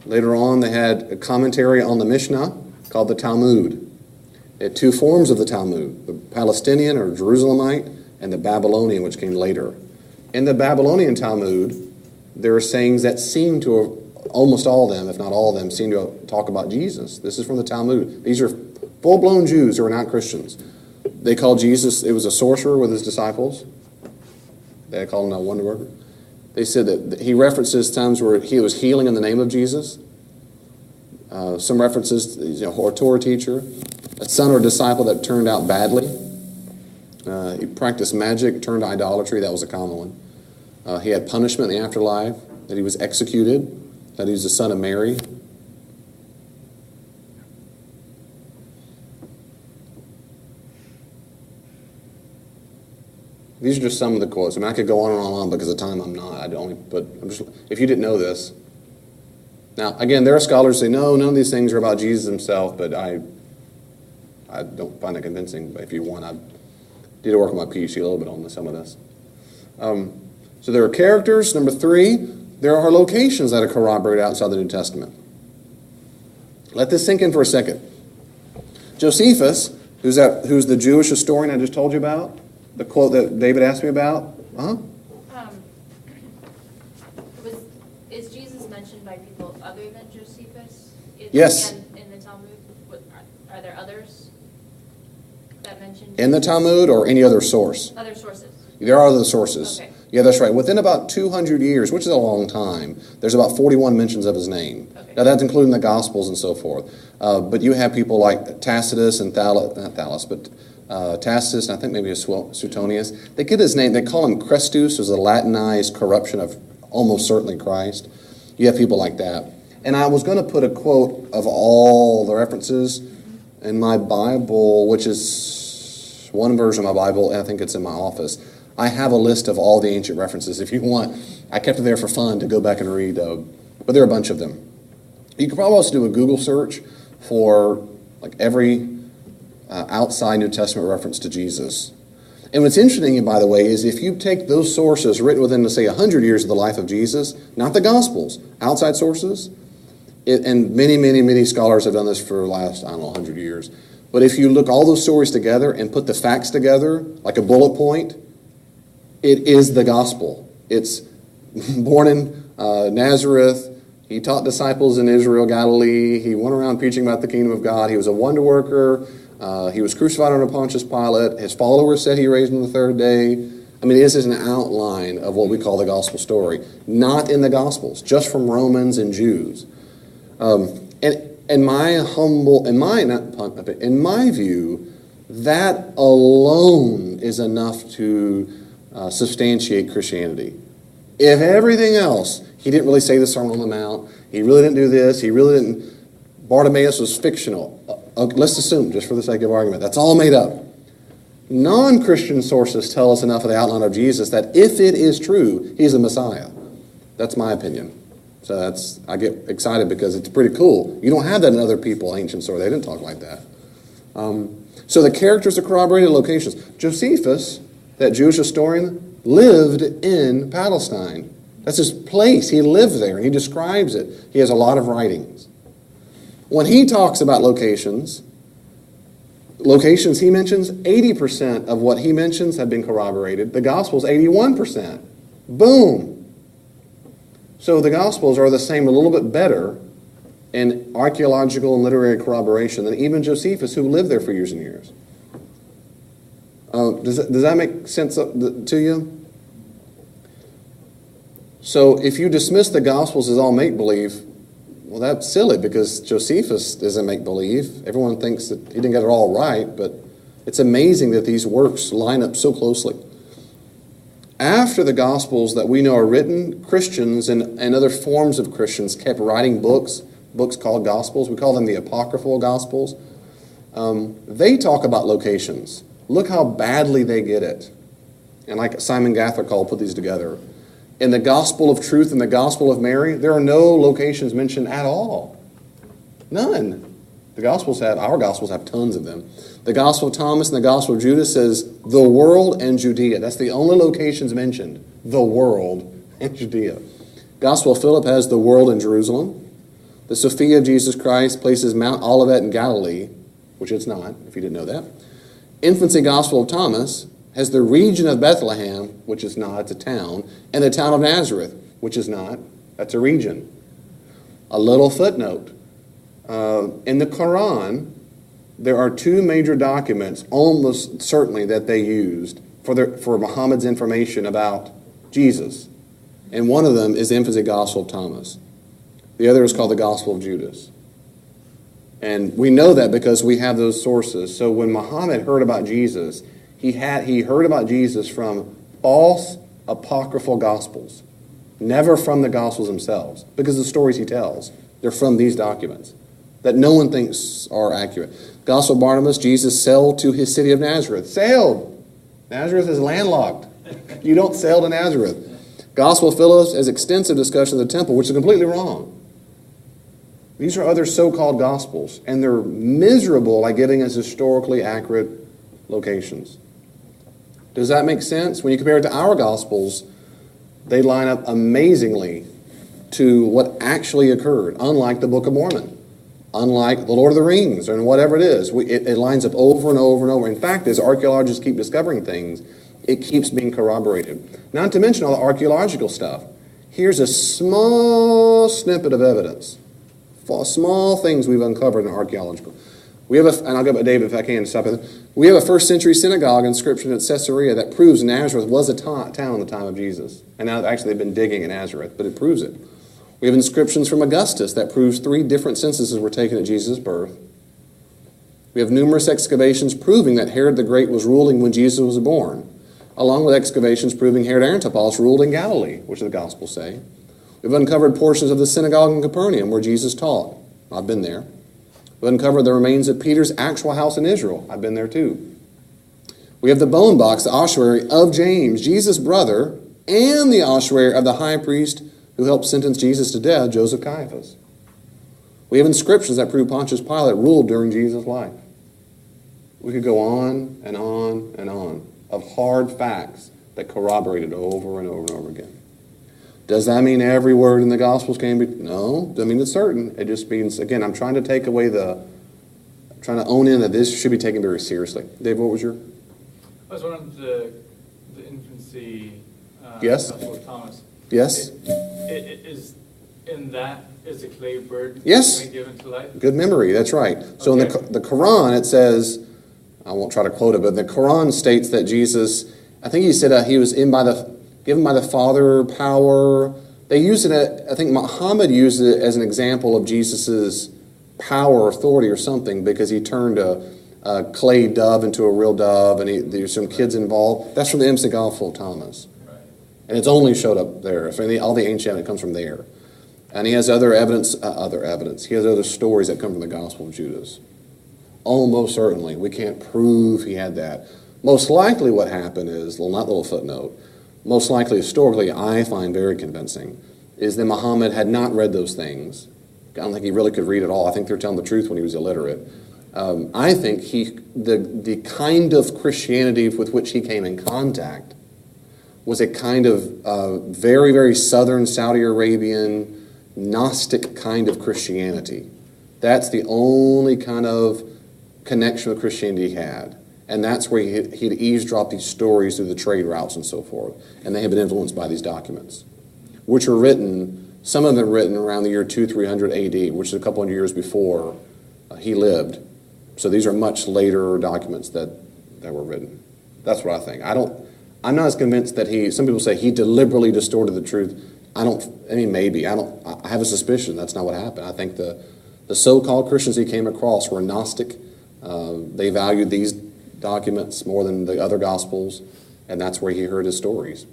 Later on, they had a commentary on the Mishnah called the Talmud. They had two forms of the Talmud, the Palestinian or Jerusalemite and the Babylonian, which came later. In the Babylonian Talmud, there are sayings that seem to have, almost all of them, if not all of them, seem to talk about Jesus. This is from the Talmud. These are full-blown Jews who are not Christians. They called Jesus, it was a sorcerer with his disciples. They called him a wonder worker. They said that he references times where he was healing in the name of Jesus. Some references, a Torah teacher, a son or disciple that turned out badly. He practiced magic, turned to idolatry. That was a common one. He had punishment in the afterlife, that he was executed, that he was the son of Mary. These are just some of the quotes. I mean, I could go on and on because of time. I'm not. If you didn't know this. Now, again, there are scholars who say, no, none of these things are about Jesus himself, but I don't find it convincing. But if you want, I did work on my PhD a little bit on some of this. So there are characters. Number 3, there are locations that are corroborated outside the New Testament. Let this sink in for a second. Josephus, who's the Jewish historian I just told you about, the quote that David asked me about? Is Jesus mentioned by people other than Josephus? Yes. In the Talmud? Are there others that mention? In the Talmud or any other source? Other sources. There are other sources. Okay. Yeah, that's right. Within about 200 years, which is a long time, there's about 41 mentions of his name. Okay. Now, that's including the Gospels and so forth. But you have people like Tacitus and Tacitus, and I think maybe Suetonius. They get his name, they call him Christus, as a Latinized corruption of almost certainly Christ. You have people like that. And I was going to put a quote of all the references in my Bible, which is one version of my Bible, and I think it's in my office. I have a list of all the ancient references. If you want, I kept it there for fun to go back and read, but there are a bunch of them. You could probably also do a Google search for like every outside New Testament reference to Jesus. And what's interesting, by the way, is if you take those sources written within, let's say, 100 years of the life of Jesus, not the Gospels, outside sources, and many, many, many scholars have done this for the last, 100 years. But if you look all those stories together and put the facts together, like a bullet point, it is the Gospel. It's born in Nazareth. He taught disciples in Israel, Galilee. He went around preaching about the kingdom of God. He was a wonder worker. He was crucified under Pontius Pilate. His followers said he raised on the third day. I mean, this is an outline of what we call the gospel story. Not in the Gospels, just from Romans and Jews. In my view, that alone is enough to substantiate Christianity. If everything else, he didn't really say the Sermon on the Mount, he really didn't do this, Bartimaeus was fictional. Let's assume, just for the sake of argument, that's all made up. Non-Christian sources tell us enough of the outline of Jesus that if it is true, he's the Messiah. That's my opinion. So I get excited because it's pretty cool. You don't have that in other people, ancient story. They didn't talk like that. So the characters are corroborated locations. Josephus, that Jewish historian, lived in Palestine. That's his place. He lived there, and he describes it. He has a lot of writings. When he talks about locations he mentions, 80% of what he mentions have been corroborated. The Gospels, 81%. Boom! So the Gospels are the same, a little bit better in archaeological and literary corroboration than even Josephus, who lived there for years and years. Does that make sense to you? So if you dismiss the Gospels as all make-believe, well, that's silly, because Josephus isn't make-believe. Everyone thinks that he didn't get it all right, but it's amazing that these works line up so closely. After the Gospels that we know are written, Christians and other forms of Christians kept writing books called Gospels. We call them the Apocryphal Gospels. They talk about locations. Look how badly they get it. And like Simon Gathercole put these together. In the Gospel of Truth and the Gospel of Mary, there are no locations mentioned at all. None. Our Gospels have tons of them. The Gospel of Thomas and the Gospel of Judas says the world and Judea. That's the only locations mentioned. The world and Judea. Gospel of Philip has the world and Jerusalem. The Sophia of Jesus Christ places Mount Olivet in Galilee, which it's not, if you didn't know that. Infancy Gospel of Thomas has the region of Bethlehem, which is not, it's a town, and the town of Nazareth, which is not, that's a region. A little footnote. In the Quran, there are two major documents, almost certainly, that they used for Muhammad's information about Jesus. And one of them is the Infancy Gospel of Thomas. The other is called the Gospel of Judas. And we know that because we have those sources. So when Muhammad heard about Jesus, he heard about Jesus from false apocryphal gospels, never from the gospels themselves, because the stories he tells, they're from these documents that no one thinks are accurate. Gospel of Barnabas, Jesus sailed to his city of Nazareth. Sailed! Nazareth is landlocked. You don't sail to Nazareth. Gospel of Philip has extensive discussion of the temple, which is completely wrong. These are other so-called gospels, and they're miserable at giving us historically accurate locations. Does that make sense? When you compare it to our Gospels, they line up amazingly to what actually occurred, unlike the Book of Mormon, unlike the Lord of the Rings, and whatever it is. It lines up over and over and over. In fact, as archaeologists keep discovering things, it keeps being corroborated. Not to mention all the archaeological stuff. Here's a small snippet of evidence. Small things we've uncovered in archaeological. We have and I'll go back to David if I can stop it. We have a first century synagogue inscription at Caesarea that proves Nazareth was a town in the time of Jesus. And now actually they've been digging in Nazareth, but it proves it. We have inscriptions from Augustus that proves 3 different censuses were taken at Jesus' birth. We have numerous excavations proving that Herod the Great was ruling when Jesus was born, along with excavations proving Herod Antipas ruled in Galilee, which the Gospels say. We've uncovered portions of the synagogue in Capernaum where Jesus taught. I've been there. We've uncovered the remains of Peter's actual house in Israel. I've been there too. We have the bone box, the ossuary of James, Jesus' brother, and the ossuary of the high priest who helped sentence Jesus to death, Joseph Caiaphas. We have inscriptions that prove Pontius Pilate ruled during Jesus' life. We could go on and on and on of hard facts that corroborated over and over and over again. Does that mean every word in the Gospels can be? No, doesn't mean it's certain. It just means, again, I'm trying to take away trying to own in that this should be taken very seriously. Dave, what was your? I was wondering the infancy. Yes. Gospel of Thomas. Yes. Is in that is a clay bird? Yes. Given to life. Good memory. That's right. So okay. In the Quran, it says, I won't try to quote it, but the Quran states that Jesus, I think he said he was given by the Father power. They use it, I think Muhammad used it as an example of Jesus' power or authority or something, because he turned a clay dove into a real dove, and there's some kids involved. That's from the Infancy Gospel of Thomas. Right. And it's only showed up there. So all the ancient evidence comes from there. And he has other evidence. He has other stories that come from the Gospel of Judas. Almost certainly. We can't prove he had that. Most likely what happened is, well, not little footnote, most likely historically, I find very convincing, is that Muhammad had not read those things. I don't think he really could read at all. I think they're telling the truth when he was illiterate. I think the kind of Christianity with which he came in contact was a kind of very, very southern Saudi Arabian Gnostic kind of Christianity. That's the only kind of connection with Christianity he had. And that's where he'd eavesdrop these stories through the trade routes and so forth. And they have been influenced by these documents, which were written, some of them written around the year 2300 AD, which is a couple of years before he lived. So these are much later documents that were written. That's what I think. I'm not as convinced that some people say he deliberately distorted the truth. Maybe. I have a suspicion that's not what happened. I think the so-called Christians he came across were Gnostic. They valued these documents more than the other Gospels, and that's where he heard his stories.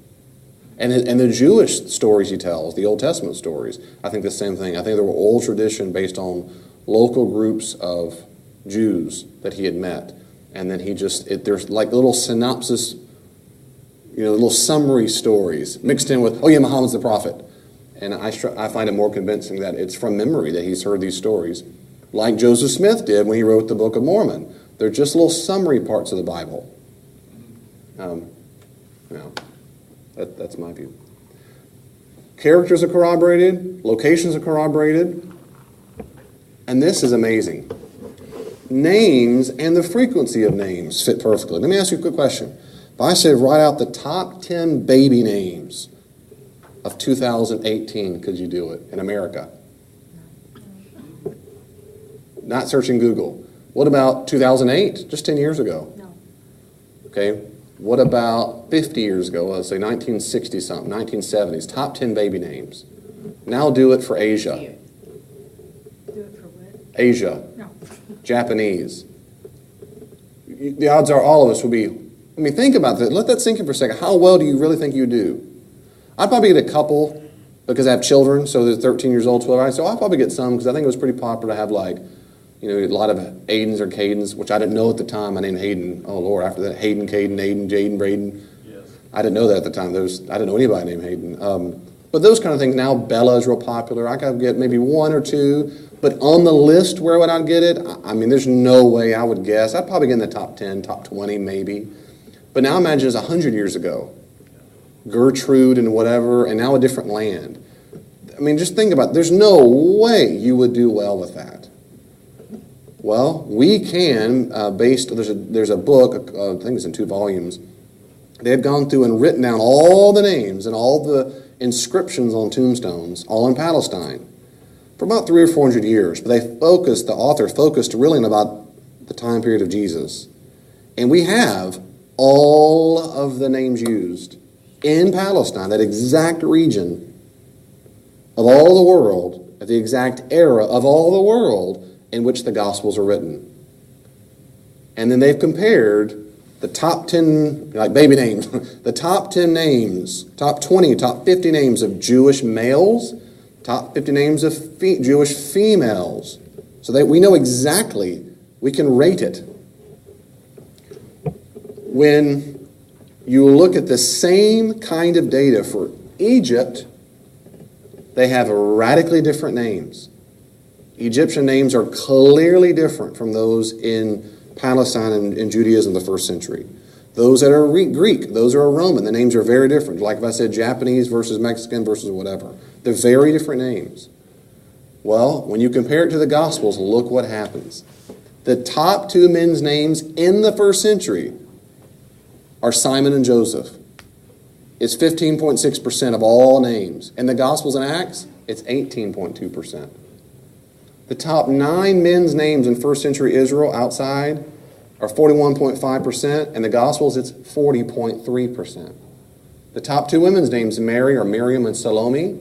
And the Jewish stories he tells, the Old Testament stories, I think the same thing. I think they were oral tradition based on local groups of Jews that he had met. And then there's like little synopsis, little summary stories mixed in with, Muhammad's the prophet. And I find it more convincing that it's from memory that he's heard these stories, like Joseph Smith did when he wrote the Book of Mormon. They're just little summary parts of the Bible. That's my view. Characters are corroborated, locations are corroborated, and this is amazing. Names and the frequency of names fit perfectly. Let me ask you a quick question. If I said write out the top 10 baby names of 2018, could you do it in America? Not searching Google. What about 2008, just 10 years ago? No. Okay. What about 50 years ago? Let's say 1960-something, 1970s. Top 10 baby names. Now do it for Asia. Do it for what? Asia. No. Japanese. The odds are all of us will be, think about that. Let that sink in for a second. How well do you really think you do? I'd probably get a couple because I have children, so they're 13 years old, 12, right? So I'll probably get some because I think it was pretty popular to have a lot of Aidens or Cadens, which I didn't know at the time. I named Hayden. Oh, Lord, after that, Hayden, Caden, Aiden, Jaden, Braden. Yes. I didn't know that at the time. I didn't know anybody named Hayden. But those kind of things, now Bella is real popular. I could get maybe one or two. But on the list, where would I get it? There's no way I would guess. I'd probably get in the top 10, top 20 maybe. But now imagine it's 100 years ago. Gertrude and whatever, and now a different land. Just think about it. There's no way you would do well with that. Well, we can, there's a book, I think it's in 2 volumes. They've gone through and written down all the names and all the inscriptions on tombstones, all in Palestine, for about 300 or 400 years. But the author focused really on about the time period of Jesus. And we have all of the names used in Palestine, that exact region of all the world, at the exact era of all the world in which the Gospels are written. And then they've compared the top 10, like baby names, the top 10 names, top 20, top 50 names of Jewish males, top 50 names of Jewish females. So that we know exactly, we can rate it. When you look at the same kind of data for Egypt, they have radically different names. Egyptian names are clearly different from those in Palestine and Judaism in the 1st century. Those that are Greek, those are Roman. The names are very different. Like if I said Japanese versus Mexican versus whatever. They're very different names. Well, when you compare it to the Gospels, look what happens. The top 2 men's names in the 1st century are Simon and Joseph. It's 15.6% of all names. In the Gospels and Acts, it's 18.2%. The top 9 men's names in 1st century Israel outside are 41.5%. In the Gospels, it's 40.3%. The top 2 women's names in Mary are Miriam and Salome.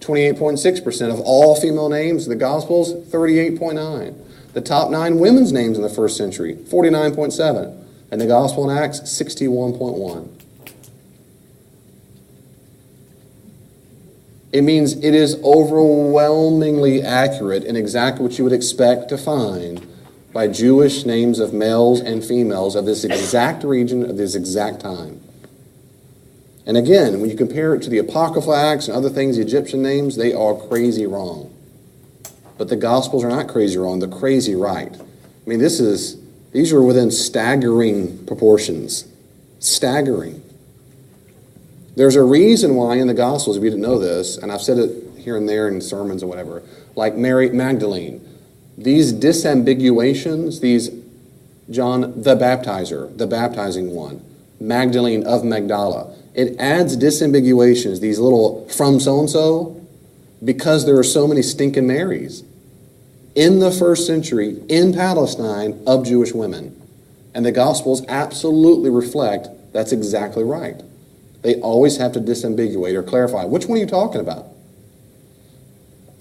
28.6% of all female names in the Gospels, 38.9%. The top 9 women's names in the 1st century, 49.7%. And the Gospel in Acts, 61.1%. It means it is overwhelmingly accurate and exactly what you would expect to find by Jewish names of males and females of this exact region at this exact time. And again, when you compare it to the Apocryphal Acts and other things, the Egyptian names, they are crazy wrong. But the Gospels are not crazy wrong, they're crazy right. These are within staggering proportions. Staggering. There's a reason why in the Gospels, if you didn't know this, and I've said it here and there in sermons or whatever, like Mary Magdalene, these disambiguations, these John the Baptizer, the baptizing one, Magdalene of Magdala, it adds disambiguations, these little from so-and-so, because there are so many stinking Marys in the first century in Palestine of Jewish women. And the Gospels absolutely reflect that's exactly right. They always have to disambiguate or clarify. Which one are you talking about?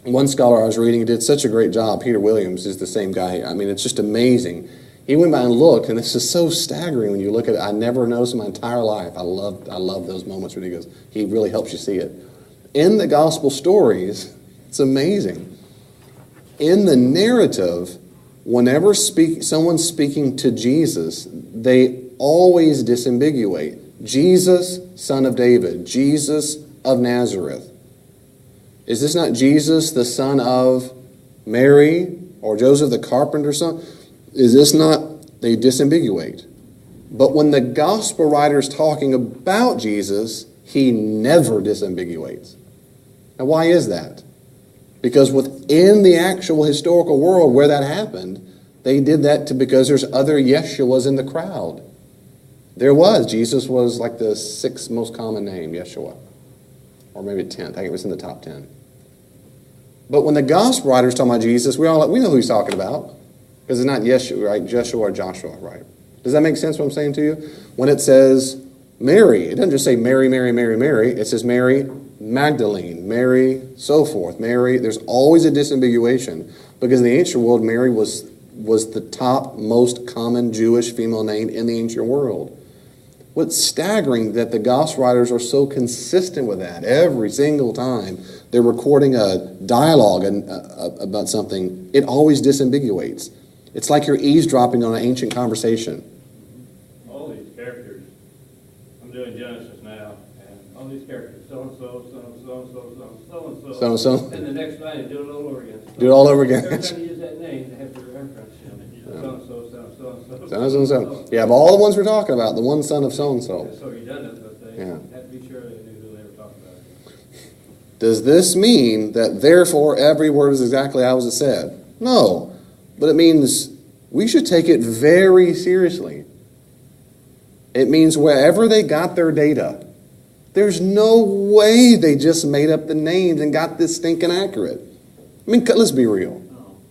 One scholar I was reading did such a great job. Peter Williams is the same guy. I mean, it's just amazing. He went by and looked, and it's just so staggering when you look at it. I never noticed in my entire life. I love those moments when he really helps you see it. In the gospel stories, it's amazing. In the narrative, whenever someone's speaking to Jesus, they always disambiguate. Jesus, son of David. Jesus of Nazareth. Is this not Jesus, the son of Mary or Joseph the carpenter's son? Is this not? They disambiguate. But when the gospel writer is talking about Jesus, he never disambiguates. Now, why is that? Because within the actual historical world where that happened, they did that because there's other Yeshuas in the crowd. There was. Jesus was like the 6th most common name, Yeshua. Or maybe 10th. I think it was in the top 10. But when the gospel writer's talking about Jesus, we know who he's talking about. Because it's not Yeshua, right? Jeshua or Joshua, right? Does that make sense what I'm saying to you? When it says Mary, it doesn't just say Mary, Mary, Mary, Mary. It says Mary Magdalene, Mary, so forth. Mary, there's always a disambiguation. Because in the ancient world, Mary was the top most common Jewish female name in the ancient world. What's staggering that the gospel writers are so consistent with that every single time they're recording a dialogue about something, it always disambiguates. It's like you're eavesdropping on an ancient conversation. All these characters, I'm doing Genesis now, and all these characters, so-and-so, so-and-so, so-and-so, so-and-so. So-and-so. And the next line, do it all over again. Do it all over again. Every time you use that name, they have to reference him. So-and-so, so-and-so, So-and-so. Yeah, of all the ones we're talking about, the one son of so-and-so. It's so redundant, but they Yeah. have to be sure they knew who they were talking about. Does this mean that therefore every word is exactly how it said? No. But it means we should take it very seriously. It means wherever they got their data, there's no way they just made up the names and got this stinking accurate. I mean, let's be real.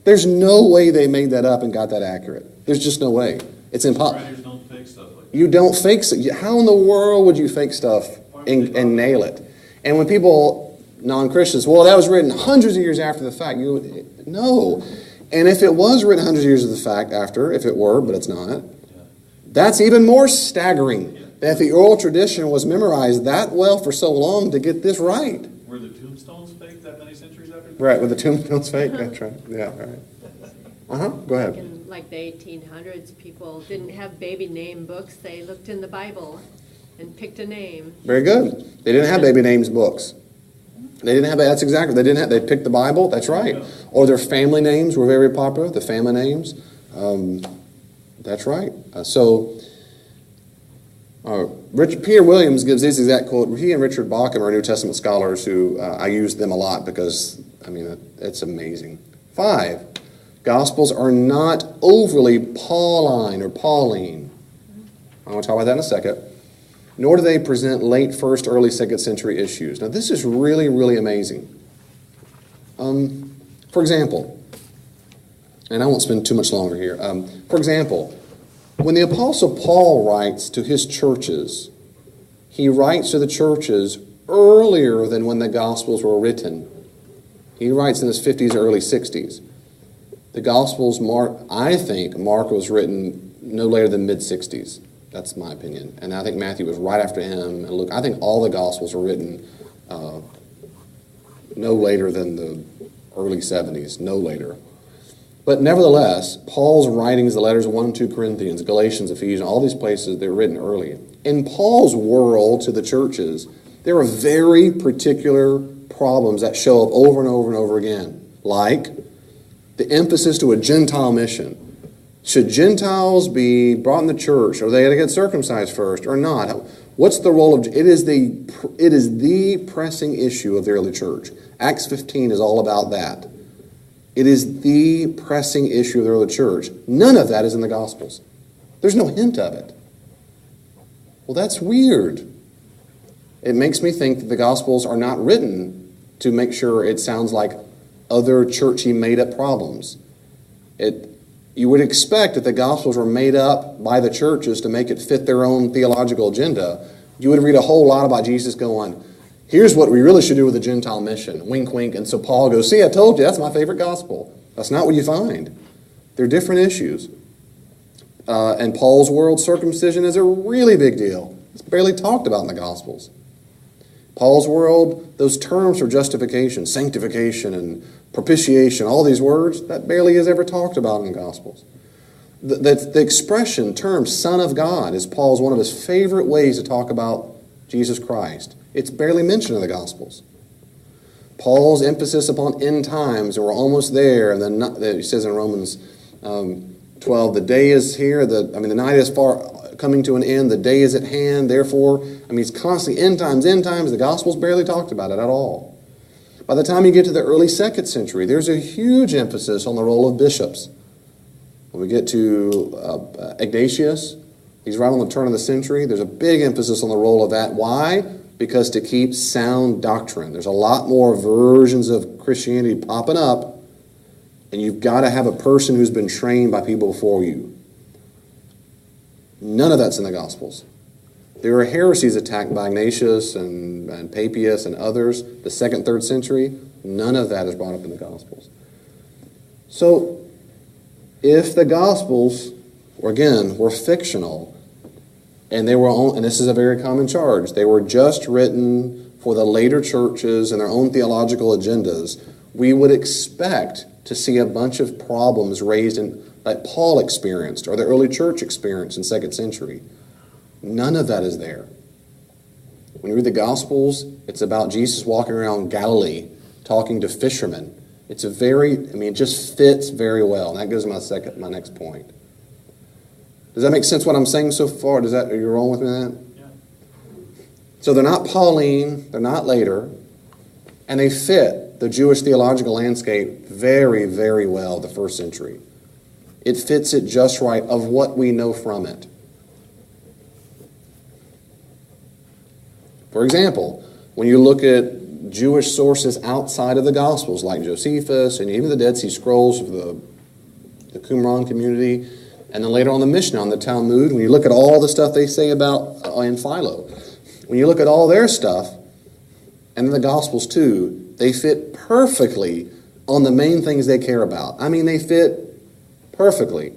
There's no way they made that up and got that accurate. There's just no way. It's impossible. Writers don't fake stuff like that. You don't fake stuff. How in the world would you fake stuff and nail it? And when people, non-Christians, well, that was written hundreds of years after the fact. No. And if it was written hundreds of years of the fact after, if it were, but it's not, that's even more staggering. That the oral tradition was memorized that well for so long to get this right. Were the tombstones fake that many centuries after? Right, with the tombstones fake? That's right. Yeah, right. Go ahead. In like the 1800s, people didn't have baby name books. They looked in the Bible and picked a name. Very good. They didn't have baby names books. They didn't have, that's exactly, they picked the Bible, that's right. Or their family names were very popular, the family names. That's right. Peter Williams gives this exact quote. He and Richard Bauckham are New Testament scholars who I use them a lot because, I mean, it's amazing. 5, Gospels are not overly Pauline or Pauline. I want to talk about that in a second. Nor do they present late 1st, early 2nd century issues. Now, this is really, really amazing. For example, and I won't spend too much longer here. For example, when the Apostle Paul writes to his churches, he writes to the churches earlier than when the Gospels were written. He writes in his 50s or early 60s. The Gospels, I think Mark was written no later than mid-60s. That's my opinion. And I think Matthew was right after him. And Luke, I think all the Gospels were written no later than the early 70s, no later. But nevertheless, Paul's writings, the letters 1 and 2 Corinthians, Galatians, Ephesians, all these places, they're written early. In Paul's world to the churches, there are very particular problems that show up over and over and over again, like the emphasis to a Gentile mission. Should Gentiles be brought in the church? Are they going to get circumcised first or not? What's the role of it is the pressing issue of the early church. Acts 15 is all about that. It is the pressing issue of the early church. None of that is in the Gospels. There's no hint of it. Well, that's weird. It makes me think that the Gospels are not written to make sure it sounds like other churchy made-up problems. You would expect that the Gospels were made up by the churches to make it fit their own theological agenda. You would read a whole lot about Jesus going, here's what we really should do with the Gentile mission. Wink, wink. And so Paul goes, see, I told you, that's my favorite gospel. That's not what you find. They're different issues. And Paul's world, circumcision is a really big deal. It's barely talked about in the Gospels. Paul's world, those terms for justification, sanctification, and propitiation, all these words, that barely is ever talked about in the Gospels. The expression, term, Son of God, is Paul's one of his favorite ways to talk about Jesus Christ. It's barely mentioned in the Gospels. Paul's emphasis upon end times, and we're almost there, and then he says in Romans 12, the day is here, the night is far coming to an end, the day is at hand, therefore, he's constantly end times, the Gospels barely talked about it at all. By the time you get to the early 2nd century, there's a huge emphasis on the role of bishops. When we get to Ignatius, he's right on the turn of the century, there's a big emphasis on the role of that. Why? Because to keep sound doctrine. There's a lot more versions of Christianity popping up, and you've got to have a person who's been trained by people before you. None of that's in the Gospels. There are heresies attacked by Ignatius and Papias and others, the 2nd, 3rd century. None of that is brought up in the Gospels. So, if the Gospels, were fictional, and and this is a very common charge, they were just written for the later churches and their own theological agendas, we would expect to see a bunch of problems raised that Paul experienced or the early church experienced in 2nd century. None of that is there. When you read the Gospels, it's about Jesus walking around Galilee talking to fishermen. It just fits very well. And that goes to my next point. Does that make sense what I'm saying so far? Are you wrong with me on that? Yeah. So they're not Pauline, they're not later, and they fit the Jewish theological landscape very, very well, the 1st century. It fits it just right of what we know from it. For example, when you look at Jewish sources outside of the Gospels, like Josephus and even the Dead Sea Scrolls of the Qumran community, and then later on the Mishnah, on the Talmud, when you look at all the stuff they say about in Philo, when you look at all their stuff, and in the Gospels too, they fit perfectly on the main things they care about. They fit perfectly.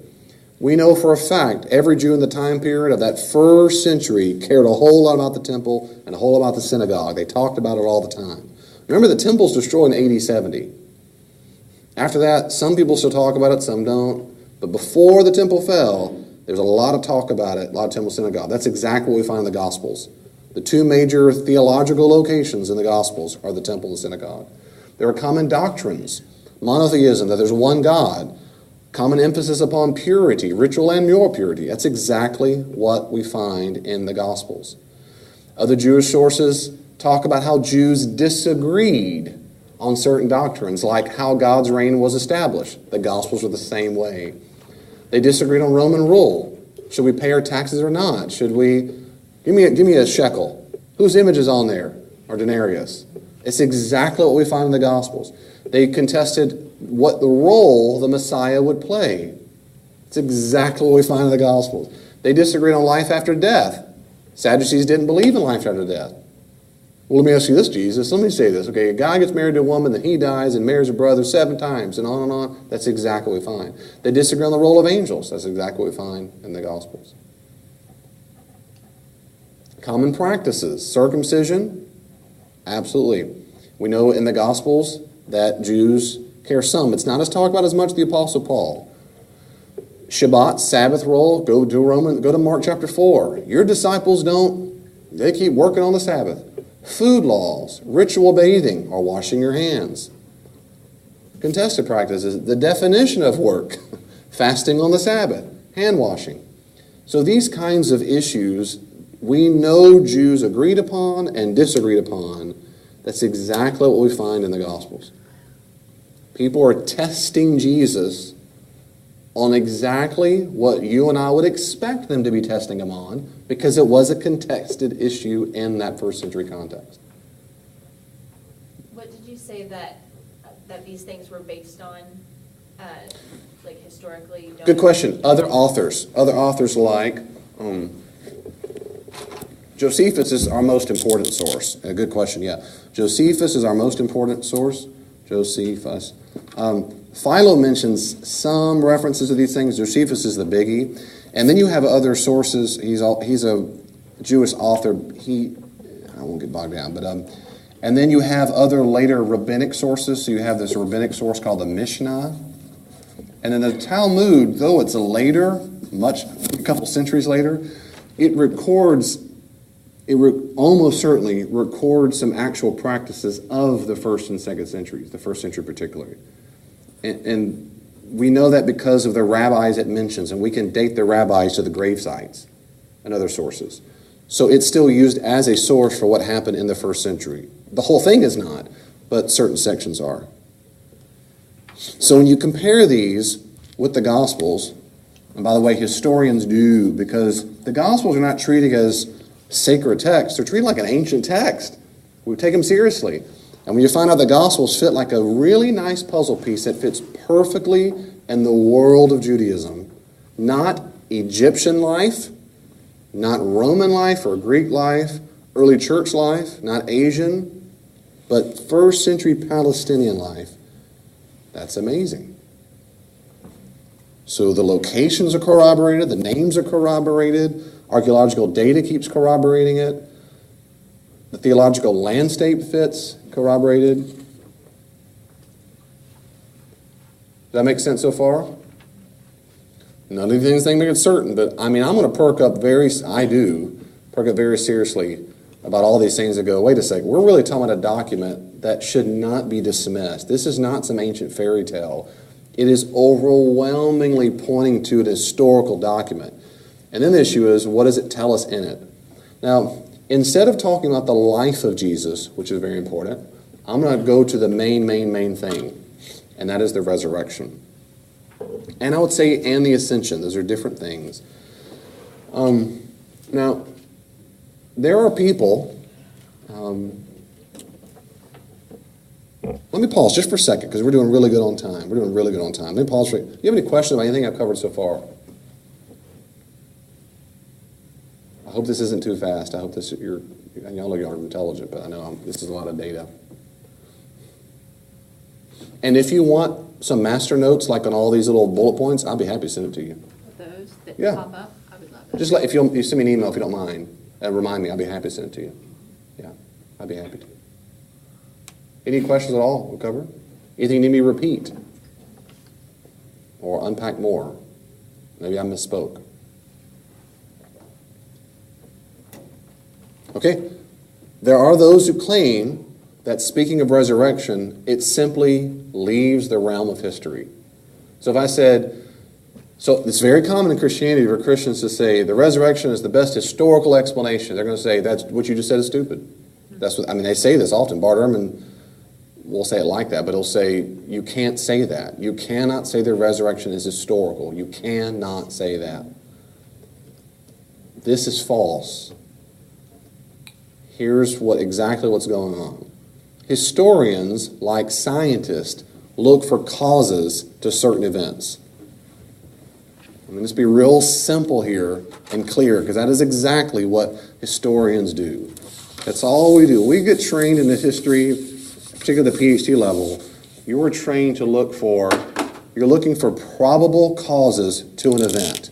We know for a fact every Jew in the time period of that 1st century cared a whole lot about the temple and a whole lot about the synagogue. They talked about it all the time. Remember, the temple's destroyed in AD 70. After that, some people still talk about it, some don't. But before the temple fell, there's a lot of talk about it, a lot of temple synagogue. That's exactly what we find in the Gospels. The two major theological locations in the Gospels are the temple and the synagogue. There are common doctrines, monotheism, that there's one God, common emphasis upon purity, ritual and moral purity. That's exactly what we find in the Gospels. Other Jewish sources talk about how Jews disagreed on certain doctrines, like how God's reign was established. The Gospels are the same way. They disagreed on Roman rule. Should we pay our taxes or not? Should we... Give me a shekel. Whose image is on there? Or denarius. It's exactly what we find in the Gospels. They contested what the role the Messiah would play. It's exactly what we find in the Gospels. They disagreed on life after death. Sadducees didn't believe in life after death. Well, let me ask you this, Jesus. Let me say this. Okay, a guy gets married to a woman, then he dies and marries a brother 7 times, and on and on. That's exactly what we find. They disagree on the role of angels. That's exactly what we find in the Gospels. Common practices. Circumcision, absolutely. We know in the Gospels that Jews care some. It's not as talked about as much the Apostle Paul. Shabbat, Sabbath rule, go to Mark chapter 4. Your disciples they keep working on the Sabbath. Food laws, ritual bathing, or washing your hands. Contested practices, the definition of work, fasting on the Sabbath, hand washing. So these kinds of issues we know Jews agreed upon and disagreed upon. That's exactly what we find in the Gospels. People are testing Jesus on exactly what you and I would expect them to be testing him on, because it was a contested issue in that first century context. What did you say that these things were based on, like historically? Good question. Other authors like Josephus is our most important source. A good question, yeah. Josephus is our most important source. Josephus. Philo mentions some references to these things. Josephus is the biggie. And then you have other sources. He's a Jewish author. I won't get bogged down, but and then you have other later rabbinic sources. So you have this rabbinic source called the Mishnah. And then the Talmud, though it's a couple centuries later, it almost certainly records some actual practices of the first and second centuries, the first century particularly. And we know that because of the rabbis it mentions, and we can date the rabbis to the grave sites and other sources. So it's still used as a source for what happened in the first century. The whole thing is not, but certain sections are. So when you compare these with the Gospels, and by the way, historians do, because the Gospels are not treated as sacred texts. They're treated like an ancient text. We take them seriously. And when you find out the Gospels fit like a really nice puzzle piece that fits perfectly in the world of Judaism, not Egyptian life, not Roman life or Greek life, early church life, not Asian, but first century Palestinian life, that's amazing. So the locations are corroborated, the names are corroborated, archaeological data keeps corroborating it, the theological landscape fits corroborated. Does that make sense so far? None of these things make it certain, but I'm going to perk up very seriously about all these things and go, wait a second, we're really talking about a document that should not be dismissed. This is not some ancient fairy tale. It is overwhelmingly pointing to an historical document. And then the issue is, what does it tell us in it? Now, instead of talking about the life of Jesus, which is very important, I'm going to go to the main thing, and that is the resurrection. And I would say, and the ascension. Those are different things. Now, there are people... let me pause just for a second, because we're doing really good on time. Let me pause for you. Do you have any questions about anything I've covered so far? I hope this isn't too fast. I hope y'all are intelligent, but I know this is a lot of data. And if you want some master notes, like on all these little bullet points, I'll be happy to send it to you. Those that Yeah. pop up, I would love that. Just if you send me an email if you don't mind, and remind me, I'll be happy to send it to you. Yeah, I'd be happy to. Any questions at all we'll cover? Anything you need me to repeat? Or unpack more? Maybe I misspoke. Okay, there are those who claim that speaking of resurrection, it simply leaves the realm of history. So if I said, so it's very common in Christianity for Christians to say the resurrection is the best historical explanation. They're going to say that's what you just said is stupid. That's what they say this often. Bart Ehrman will say it like that, but he'll say you can't say that. You cannot say the resurrection is historical. You cannot say that. This is false. Here's exactly what's going on. Historians, like scientists, look for causes to certain events. Let's be real simple here and clear, because that is exactly what historians do. That's all we do. We get trained in the history, particularly the PhD level. You are trained to you're looking for probable causes to an event.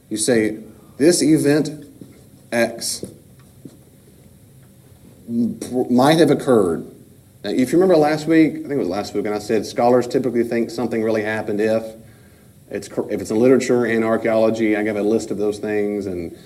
You say, this event X might have occurred. Now, if you remember last week, I think it was last week, and I said scholars typically think something really happened if it's in literature and archaeology. I gave a list of those things, and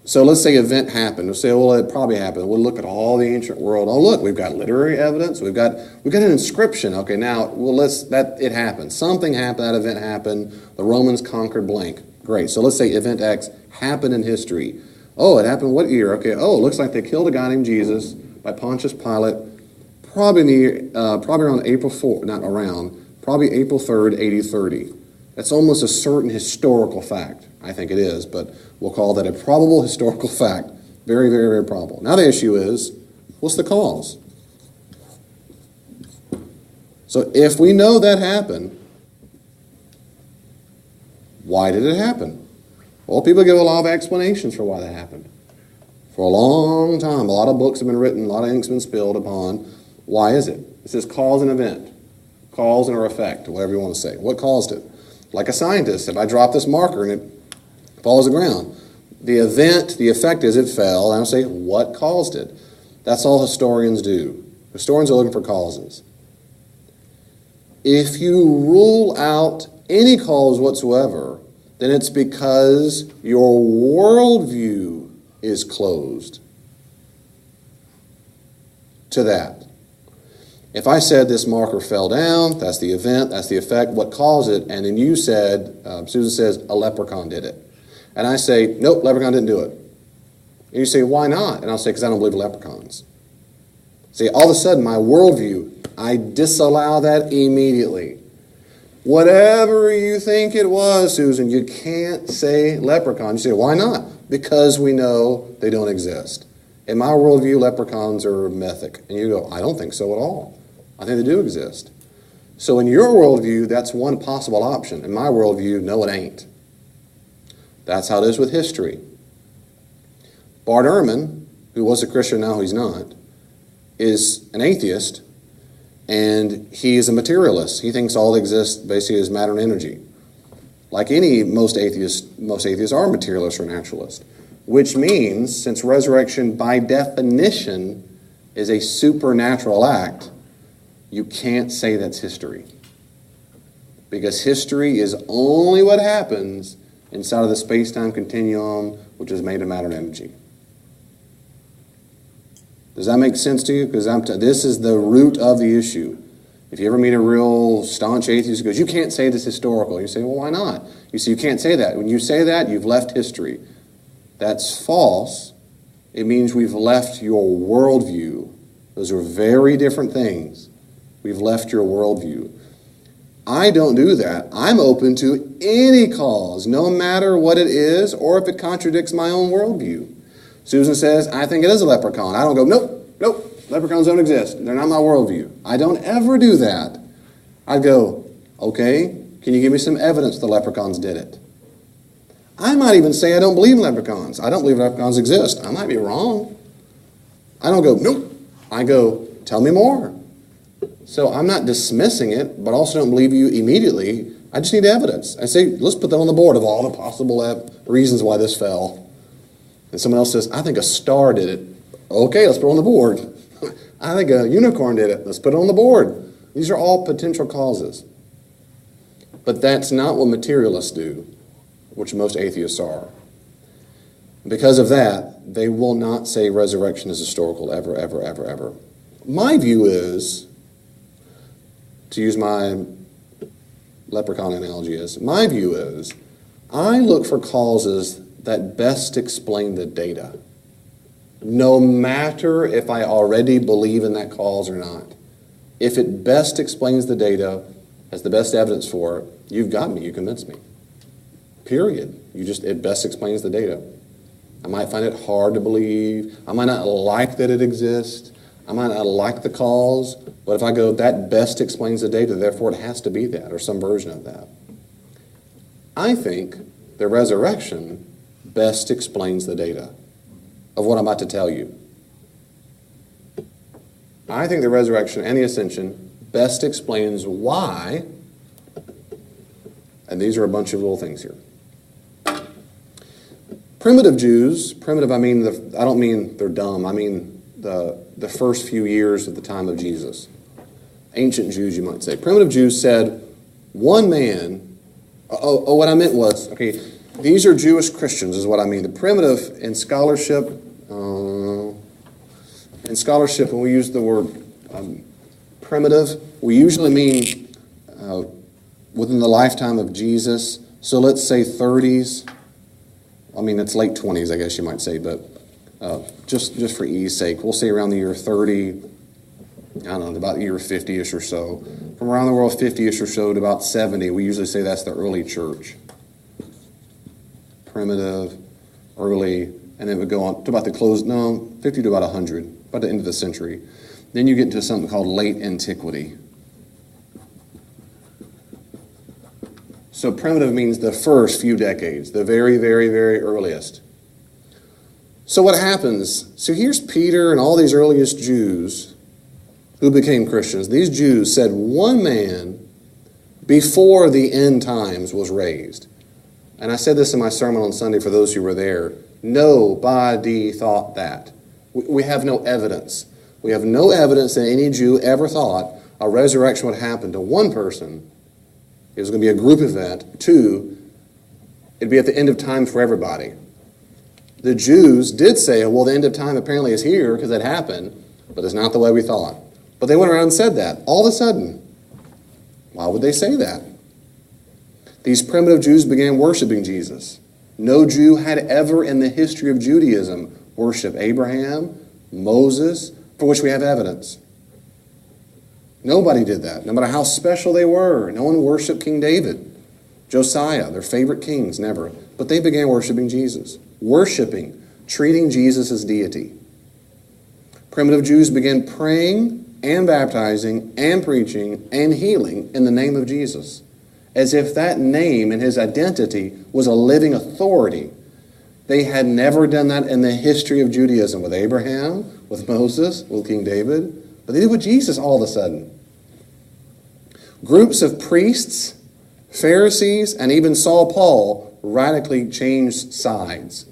so let's say event happened. We'll say, well, it probably happened. We'll look at all the ancient world. Oh, look, we've got literary evidence. We've got an inscription. Okay, now it happened. Something happened. That event happened. The Romans conquered blank. Great. So let's say event X happened in history. Oh, it happened what year? Okay, oh, it looks like they killed a guy named Jesus by Pontius Pilate, probably around April 4th, not around, probably April 3rd, AD 30. That's almost a certain historical fact. I think it is, but we'll call that a probable historical fact. Very, very, very probable. Now the issue is, what's the cause? So if we know that happened, why did it happen? Well, people give a lot of explanations for why that happened. For a long time, a lot of books have been written, a lot of ink's been spilled upon. Why is it? It says cause and event, cause and or effect, whatever you want to say. What caused it? Like a scientist, if I drop this marker and it falls to the ground, the event, the effect is it fell, and I'll say, what caused it? That's all historians do. Historians are looking for causes. If you rule out any cause whatsoever, then it's because your worldview is closed to that. If I said this marker fell down, that's the event, that's the effect, what caused it, and then you said, Susan says, a leprechaun did it. And I say, nope, leprechaun didn't do it. And you say, why not? And I'll say, because I don't believe in leprechauns. See, all of a sudden, my worldview, I disallow that immediately. Whatever you think it was, Susan, you can't say leprechaun. You say, why not? Because we know they don't exist. In my worldview, leprechauns are mythic. And you go, I don't think so at all. I think they do exist. So in your worldview, that's one possible option. In my worldview, no, it ain't. That's how it is with history. Bart Ehrman, who was a Christian, now he's not, is an atheist, and he is a materialist. He thinks all that exists basically is matter and energy. Like most atheists are materialists or naturalists, which means since resurrection by definition is a supernatural act, you can't say that's history. Because history is only what happens inside of the space-time continuum, which is made of matter and energy. Does that make sense to you? Because this is the root of the issue. If you ever meet a real staunch atheist who goes, you can't say this historical. You say, well, why not? You say, you can't say that. When you say that, you've left history. That's false. It means we've left your worldview. Those are very different things. We've left your worldview. I don't do that. I'm open to any cause, no matter what it is or if it contradicts my own worldview. Susan says, I think it is a leprechaun. I don't go, nope, leprechauns don't exist. They're not my worldview. I don't ever do that. I go, okay, can you give me some evidence the leprechauns did it? I might even say I don't believe in leprechauns. I don't believe leprechauns exist. I might be wrong. I don't go, nope. I go, tell me more. So I'm not dismissing it, but also don't believe you immediately. I just need evidence. I say, let's put that on the board of all the possible reasons why this fell. And someone else says, I think a star did it. Okay, let's put it on the board. I think a unicorn did it. Let's put it on the board. These are all potential causes. But that's not what materialists do, which most atheists are. Because of that, they will not say resurrection is historical ever, ever, ever, ever. My view is, to use my leprechaun analogy my view is, I look for causes that best explain the data, no matter if I already believe in that cause or not. If it best explains the data, has the best evidence for it, you've got me, you convinced me. Period. It best explains the data. I might find it hard to believe. I might not like that it exists. I might not like the cause, but if I go, that best explains the data, therefore it has to be that, or some version of that. I think the resurrection best explains the data of what I'm about to tell you. I think the resurrection and the ascension best explains why, and these are a bunch of little things here. Primitive Jews, primitive I don't mean they're dumb, I mean the first few years of the time of Jesus. Ancient Jews, you might say. Primitive Jews said, one man, what I meant was, okay, these are Jewish Christians is what I mean. The primitive in scholarship, when we use the word primitive, we usually mean within the lifetime of Jesus. So let's say 30s, I mean, it's late 20s, I guess you might say, but just for ease sake, we'll say around the year 30, I don't know, about the year 50-ish or so. From around the world, 50-ish or so to about 70, we usually say that's the early church. Primitive, early, and it would go on to about the 50 to about 100, about the end of the century. Then you get into something called late antiquity. So primitive means the first few decades, the very, very, very earliest. So what happens? So here's Peter and all these earliest Jews who became Christians. These Jews said one man before the end times was raised. And I said this in my sermon on Sunday for those who were there. Nobody thought that. We have no evidence. We have no evidence that any Jew ever thought a resurrection would happen to one person. It was going to be a group event. Two, it'd be at the end of time for everybody. The Jews did say, well, the end of time apparently is here because it happened, but it's not the way we thought. But they went around and said that all of a sudden. Why would they say that? These primitive Jews began worshiping Jesus. No Jew had ever in the history of Judaism worshiped Abraham, Moses, for which we have evidence. Nobody did that, no matter how special they were. No one worshiped King David, Josiah, their favorite kings, never. But they began worshiping Jesus. Worshiping, treating Jesus as deity. Primitive Jews began praying and baptizing and preaching and healing in the name of Jesus, as if that name and his identity was a living authority. They had never done that in the history of Judaism with Abraham, with Moses, with King David. But they did with Jesus all of a sudden. Groups of priests, Pharisees, and even Saul Paul radically changed sides.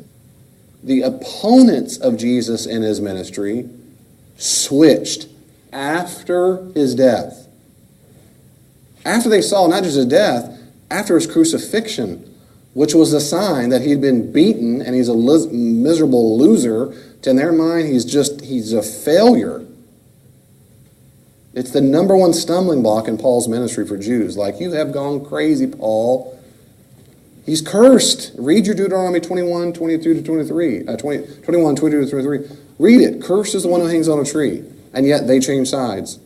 The opponents of Jesus in his ministry switched after his death. After they saw not just his death, after his crucifixion, which was a sign that he'd been beaten and he's a miserable loser. In their mind, he's a failure. It's the number one stumbling block in Paul's ministry for Jews. Like, you have gone crazy, Paul. He's cursed. Read your Deuteronomy 21, 22 to 23. 21, 22 to 23. Read it. Cursed is the one who hangs on a tree. And yet they change sides.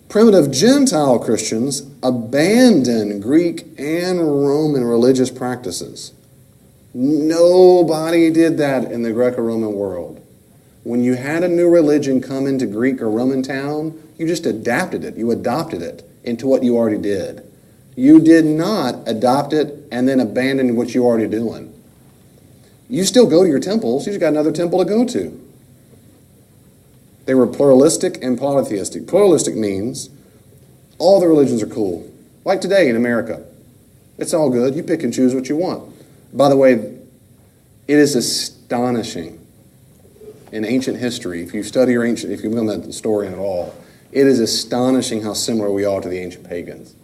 Primitive Gentile Christians abandoned Greek and Roman religious practices. Nobody did that in the Greco-Roman world. When you had a new religion come into Greek or Roman town, you just adapted it. You adopted it into what you already did. You did not adopt it and then abandon what you were already doing. You still go to your temples. You just got another temple to go to. They were pluralistic and polytheistic. Pluralistic means all the religions are cool. Like today in America. It's all good. You pick and choose what you want. By the way, it is astonishing in ancient history, if you study if you become a historian at all, it is astonishing how similar we are to the ancient pagans.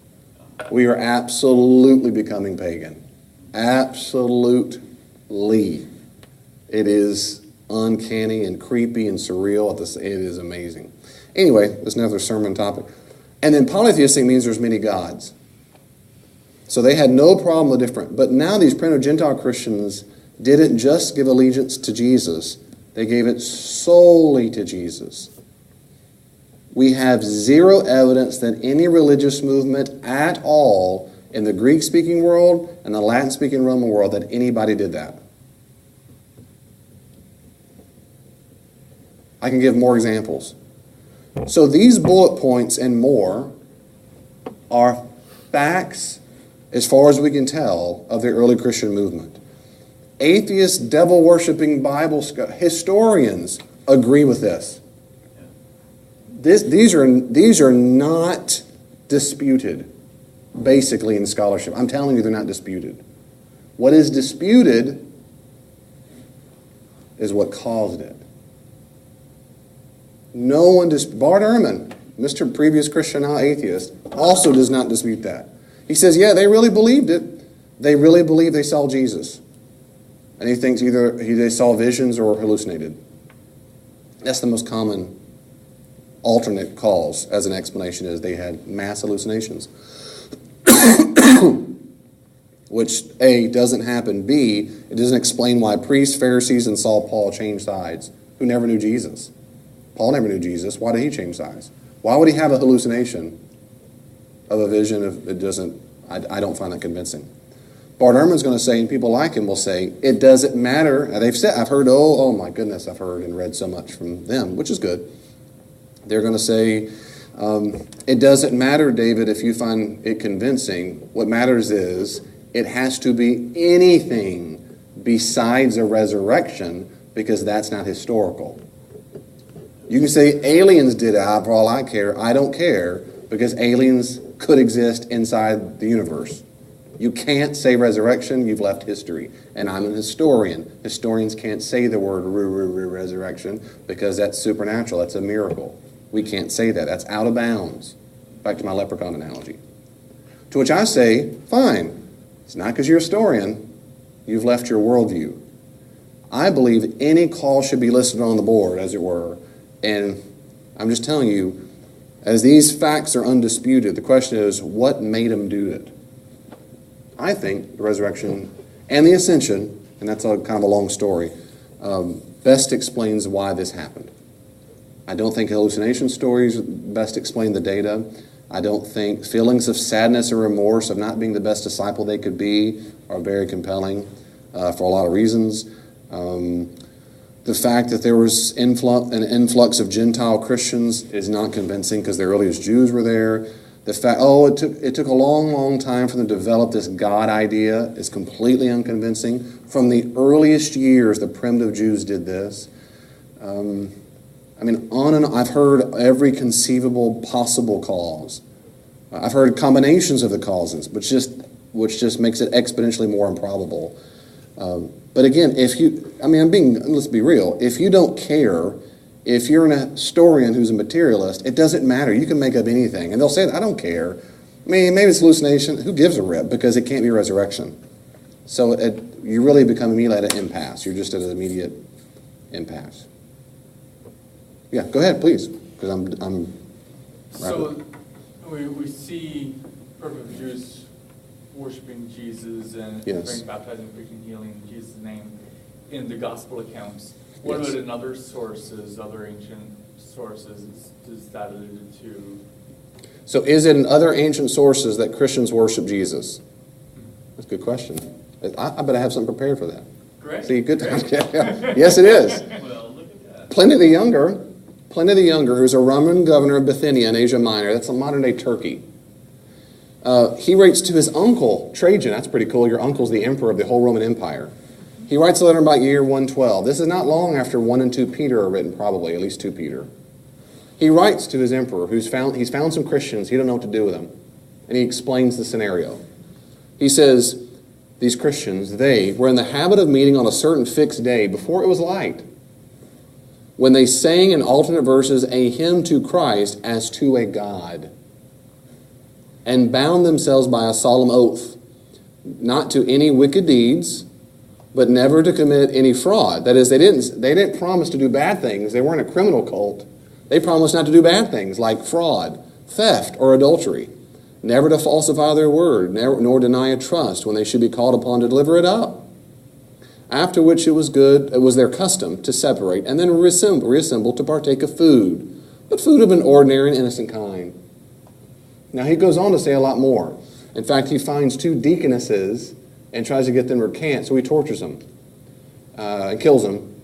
We are absolutely becoming pagan. Absolutely. It is uncanny and creepy and surreal. It is amazing. Anyway, that's another sermon topic. And then polytheistic means there's many gods. So they had no problem with different. But now these primitive Gentile Christians didn't just give allegiance to Jesus. They gave it solely to Jesus. We have zero evidence that any religious movement at all in the Greek-speaking world and the Latin-speaking Roman world that anybody did that. I can give more examples. So these bullet points and more are facts, as far as we can tell, of the early Christian movement. Atheist, devil-worshipping Bible historians agree with this. These are not disputed, basically, in scholarship. I'm telling you, they're not disputed. What is disputed is what caused it. No one Bart Ehrman, Mr. Previous Christian, now atheist, also does not dispute that. He says, yeah, they really believed it. They really believed they saw Jesus. And he thinks either they saw visions or hallucinated. That's the most common alternate cause as an explanation, is they had mass hallucinations. which A, doesn't happen, B, it doesn't explain why priests, Pharisees, and Saul Paul changed sides, who never knew Jesus. Paul never knew Jesus. Why did he change sides? Why would he have a hallucination of a vision if it doesn't, I don't find that convincing. Bart Ehrman's going to say, and people like him will say, it doesn't matter. And they've said, I've heard, oh my goodness, I've heard and read so much from them, which is good. They're going to say, it doesn't matter, David, if you find it convincing. What matters is it has to be anything besides a resurrection, because that's not historical. You can say aliens did it, for all I care. I don't care, because aliens could exist inside the universe. You can't say resurrection, you've left history. And I'm an historian. Historians can't say the word resurrection because that's supernatural, that's a miracle. We can't say that, that's out of bounds. Back to my leprechaun analogy. To which I say, fine, it's not because you're a historian, you've left your worldview. I believe any call should be listed on the board, as it were, and I'm just telling you, as these facts are undisputed, the question is, what made them do it? I think the resurrection and the ascension, and that's kind of a long story, best explains why this happened. I don't think hallucination stories best explain the data. I don't think feelings of sadness or remorse of not being the best disciple they could be are very compelling for a lot of reasons. The fact that there was an influx of Gentile Christians is not convincing because the earliest Jews were there. The fact, it took a long, long time for them to develop this God idea is completely unconvincing. From the earliest years, the primitive Jews did this. On and on. I've heard every conceivable possible cause. I've heard combinations of the causes, which just makes it exponentially more improbable. But again, let's be real. If you don't care, if you're a historian who's a materialist, it doesn't matter. You can make up anything. And they'll say, I don't care. Maybe it's hallucination. Who gives a rip? Because it can't be resurrection. So you really become immediately at an impasse. You're just at an immediate impasse. Yeah, go ahead, please. Because I'm So we see perfect Jews worshiping Jesus and Yes. praying, baptizing, preaching, healing in Jesus' name in the gospel accounts. What Yes. about in other sources, other ancient sources, is that alluded to? So is it in other ancient sources that Christians worship Jesus? That's a good question. I bet I have something prepared for that. Great. See, good. Yes, it is. Well, look at that. Pliny the Younger, who's a Roman governor of Bithynia in Asia Minor, that's a modern-day Turkey. He writes to his uncle, Trajan. That's pretty cool. Your uncle's the emperor of the whole Roman Empire. He writes a letter about year 112. This is not long after 1 and 2 Peter are written, probably, at least 2 Peter. He writes to his emperor, he's found some Christians, he don't know what to do with them. And he explains the scenario. He says, these Christians, they were in the habit of meeting on a certain fixed day before it was light, when they sang in alternate verses a hymn to Christ as to a God, and bound themselves by a solemn oath, not to any wicked deeds, but never to commit any fraud. That is, they didn't promise to do bad things. They weren't a criminal cult. They promised not to do bad things like fraud, theft, or adultery. Never to falsify their word, nor deny a trust when they should be called upon to deliver it up. After which it was their custom to separate and then reassemble to partake of food, but food of an ordinary and innocent kind. Now he goes on to say a lot more. In fact, he finds 2 deaconesses and tries to get them to recant, so he tortures them and kills them.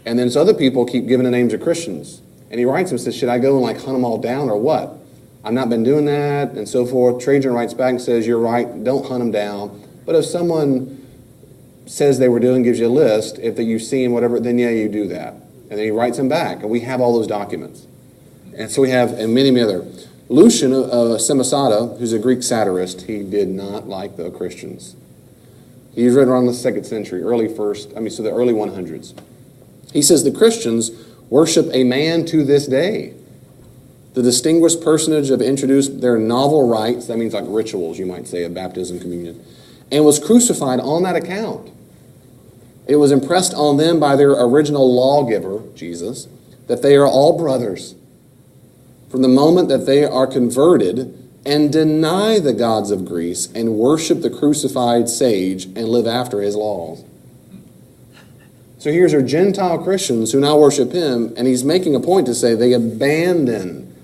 And then other people keep giving the names of Christians. And he writes them and says, should I go and hunt them all down or what? I've not been doing that, and so forth. Trajan writes back and says, you're right, don't hunt them down. But if someone says they were doing, gives you a list, if you've seen whatever, then yeah, you do that. And then he writes them back, and we have all those documents. And so we have, and many other. Lucian of Samosata, who's a Greek satirist, he did not like the Christians. He's written around the 2nd century, the early 100s. He says the Christians worship a man to this day. The distinguished personage have introduced their novel rites, that means like rituals, you might say, of baptism, communion, and was crucified on that account. It was impressed on them by their original lawgiver, Jesus, that they are all brothers. From the moment that they are converted and deny the gods of Greece and worship the crucified sage and live after his laws. So here's our Gentile Christians who now worship him, and he's making a point to say they abandon.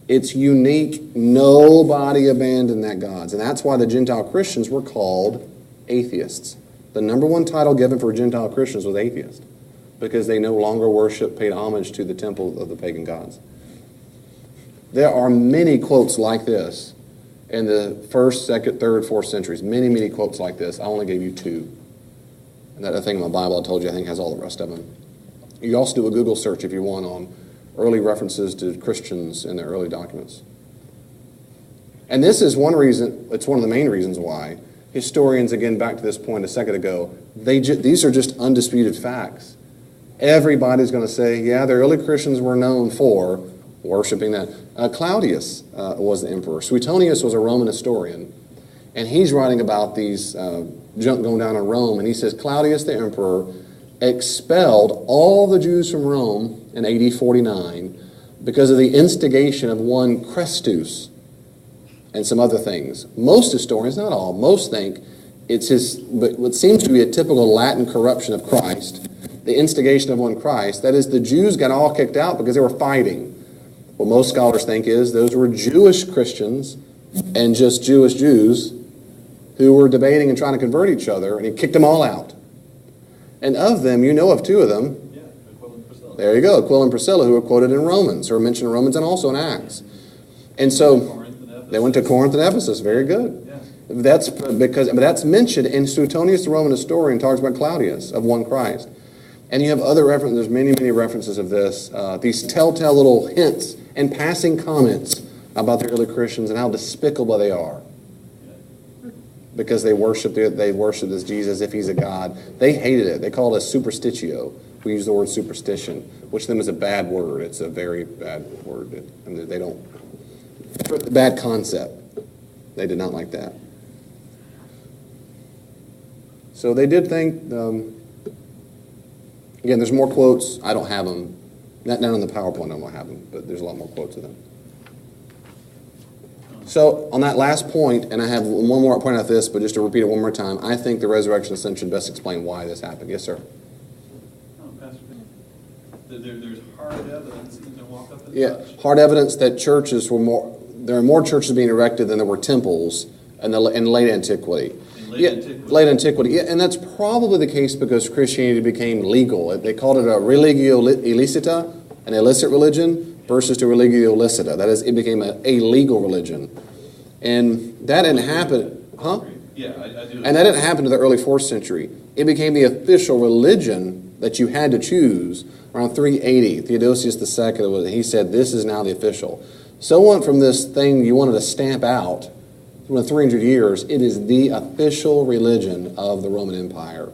It's unique. Nobody abandoned that gods. And that's why the Gentile Christians were called atheists. The number one title given for Gentile Christians was atheist, because they no longer paid homage to the temple of the pagan gods. There are many quotes like this in the 1st, 2nd, 3rd, 4th centuries. Many, many quotes like this. I only gave you 2. And that thing in my Bible I told you, I think, has all the rest of them. You also do a Google search if you want on early references to Christians in their early documents. And this is one reason, it's one of the main reasons why historians, again, back to this point a second ago, these are just undisputed facts. Everybody's going to say, yeah, the early Christians were known for worshiping that. Claudius was the emperor. Suetonius was a Roman historian, and he's writing about these junk going down in Rome, and he says Claudius the emperor expelled all the Jews from Rome in AD 49 because of the instigation of one Chrestus and some other things. Most historians, not all, most think it's but what seems to be a typical Latin corruption of Christ, the instigation of one Christ. That is, the Jews got all kicked out because they were fighting. What most scholars think is those were Jewish Christians and just Jewish Jews who were debating and trying to convert each other, and he kicked them all out. And of them, you know of 2 of them. Yeah, Aquila and Priscilla. There you go, Aquila and Priscilla, who are quoted in Romans, who are mentioned in Romans and also in Acts. And so they went to Corinth and Ephesus. Very good. Yeah. That's mentioned in Suetonius, the Roman historian, talks about Claudius, of one Christ. And you have other references, there's many, many references of this, these telltale little hints and passing comments about the early Christians and how despicable they are. Because they worship this Jesus as if he's a god. They hated it. They called it superstitio. We use the word superstition, which to them is a bad word. It's a very bad word. They don't, bad concept. They did not like that. So they did think, again, there's more quotes. I don't have them. Not on the PowerPoint, I don't have them, but there's a lot more quotes of them. So on that last point, and I have one more point out this, but just to repeat it one more time, I think the resurrection ascension best explain why this happened. Yes, sir? Oh, Pastor, there's hard evidence that you can walk up and touch. Hard evidence that churches there are more churches being erected than there were temples in late antiquity. Late antiquity. Yeah, and that's probably the case because Christianity became legal. They called it a religio illicita, an illicit religion, versus to religio licita. That is, it became a legal religion. And that didn't happen, huh? Yeah, I do. And that didn't happen to the early 4th century. It became the official religion that you had to choose around 380. Theodosius II, he said, this is now the official. So went from this thing you wanted to stamp out, for 300 years, it is the official religion of the Roman Empire.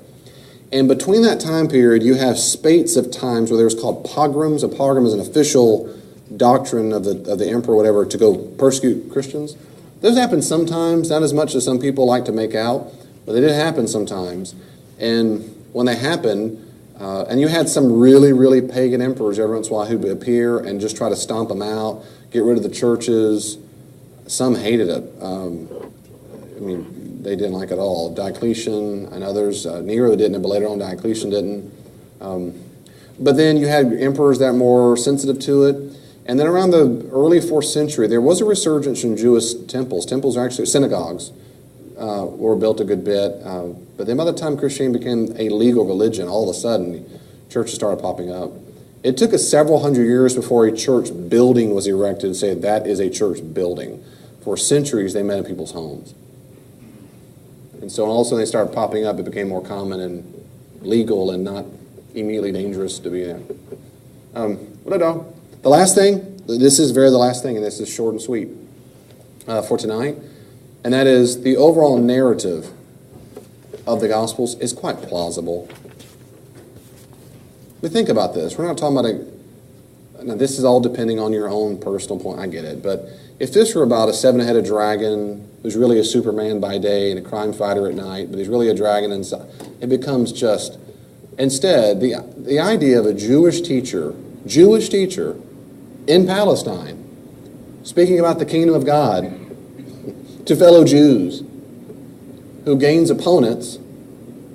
And between that time period, you have spates of times where there's called pogroms. A pogrom is an official doctrine of the emperor, whatever, to go persecute Christians. Those happen sometimes, not as much as some people like to make out, but they did happen sometimes. And when they happen, and you had some really, really pagan emperors every once in a while who would appear and just try to stomp them out, get rid of the churches. Some hated it. They didn't like it at all. Diocletian and others. Nero didn't, but later on Diocletian didn't. But then you had emperors that were more sensitive to it. And then around the early 4th century, there was a resurgence in Jewish temples. Temples are actually synagogues. Were built a good bit. But then by the time Christianity became a legal religion, all of a sudden, churches started popping up. It took us several hundred years before a church building was erected to say that is a church building. For centuries, they met in people's homes. And so all of a sudden they started popping up. It became more common and legal and not immediately dangerous to be there. The last thing, this is the last thing, and this is short and sweet for tonight, and that is the overall narrative of the Gospels is quite plausible. But think about this. We're not talking about now this is all depending on your own personal point. I get it. But if this were about a 7-headed dragon who's really a Superman by day and a crime fighter at night, but he's really a dragon inside, it becomes just... Instead, the idea of a Jewish teacher in Palestine, speaking about the kingdom of God, to fellow Jews, who gains opponents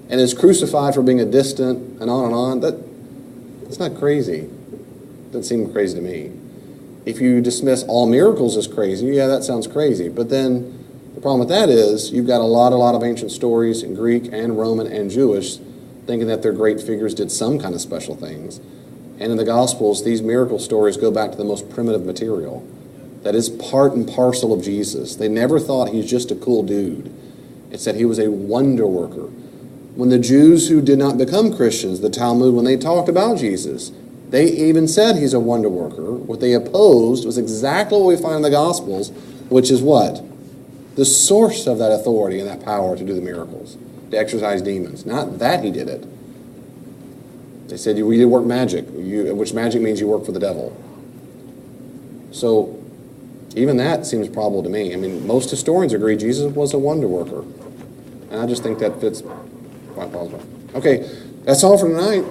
and is crucified for being a distant, and on. That's not crazy. Doesn't seem crazy to me. If you dismiss all miracles as crazy, yeah, that sounds crazy. But then the problem with that is you've got a lot of ancient stories in Greek and Roman and Jewish thinking that their great figures did some kind of special things. And in the Gospels, these miracle stories go back to the most primitive material that is part and parcel of Jesus. They never thought he's just a cool dude. It said he was a wonder worker. When the Jews who did not become Christians, the Talmud, when they talked about Jesus, they even said he's a wonder worker. What they opposed was exactly what we find in the Gospels, which is what? The source of that authority and that power to do the miracles, to exorcise demons. Not that he did it. They said you did work magic, which magic means you work for the devil. So even that seems probable to me. I mean, most historians agree Jesus was a wonder worker. And I just think that fits quite plausible. Okay, that's all for tonight.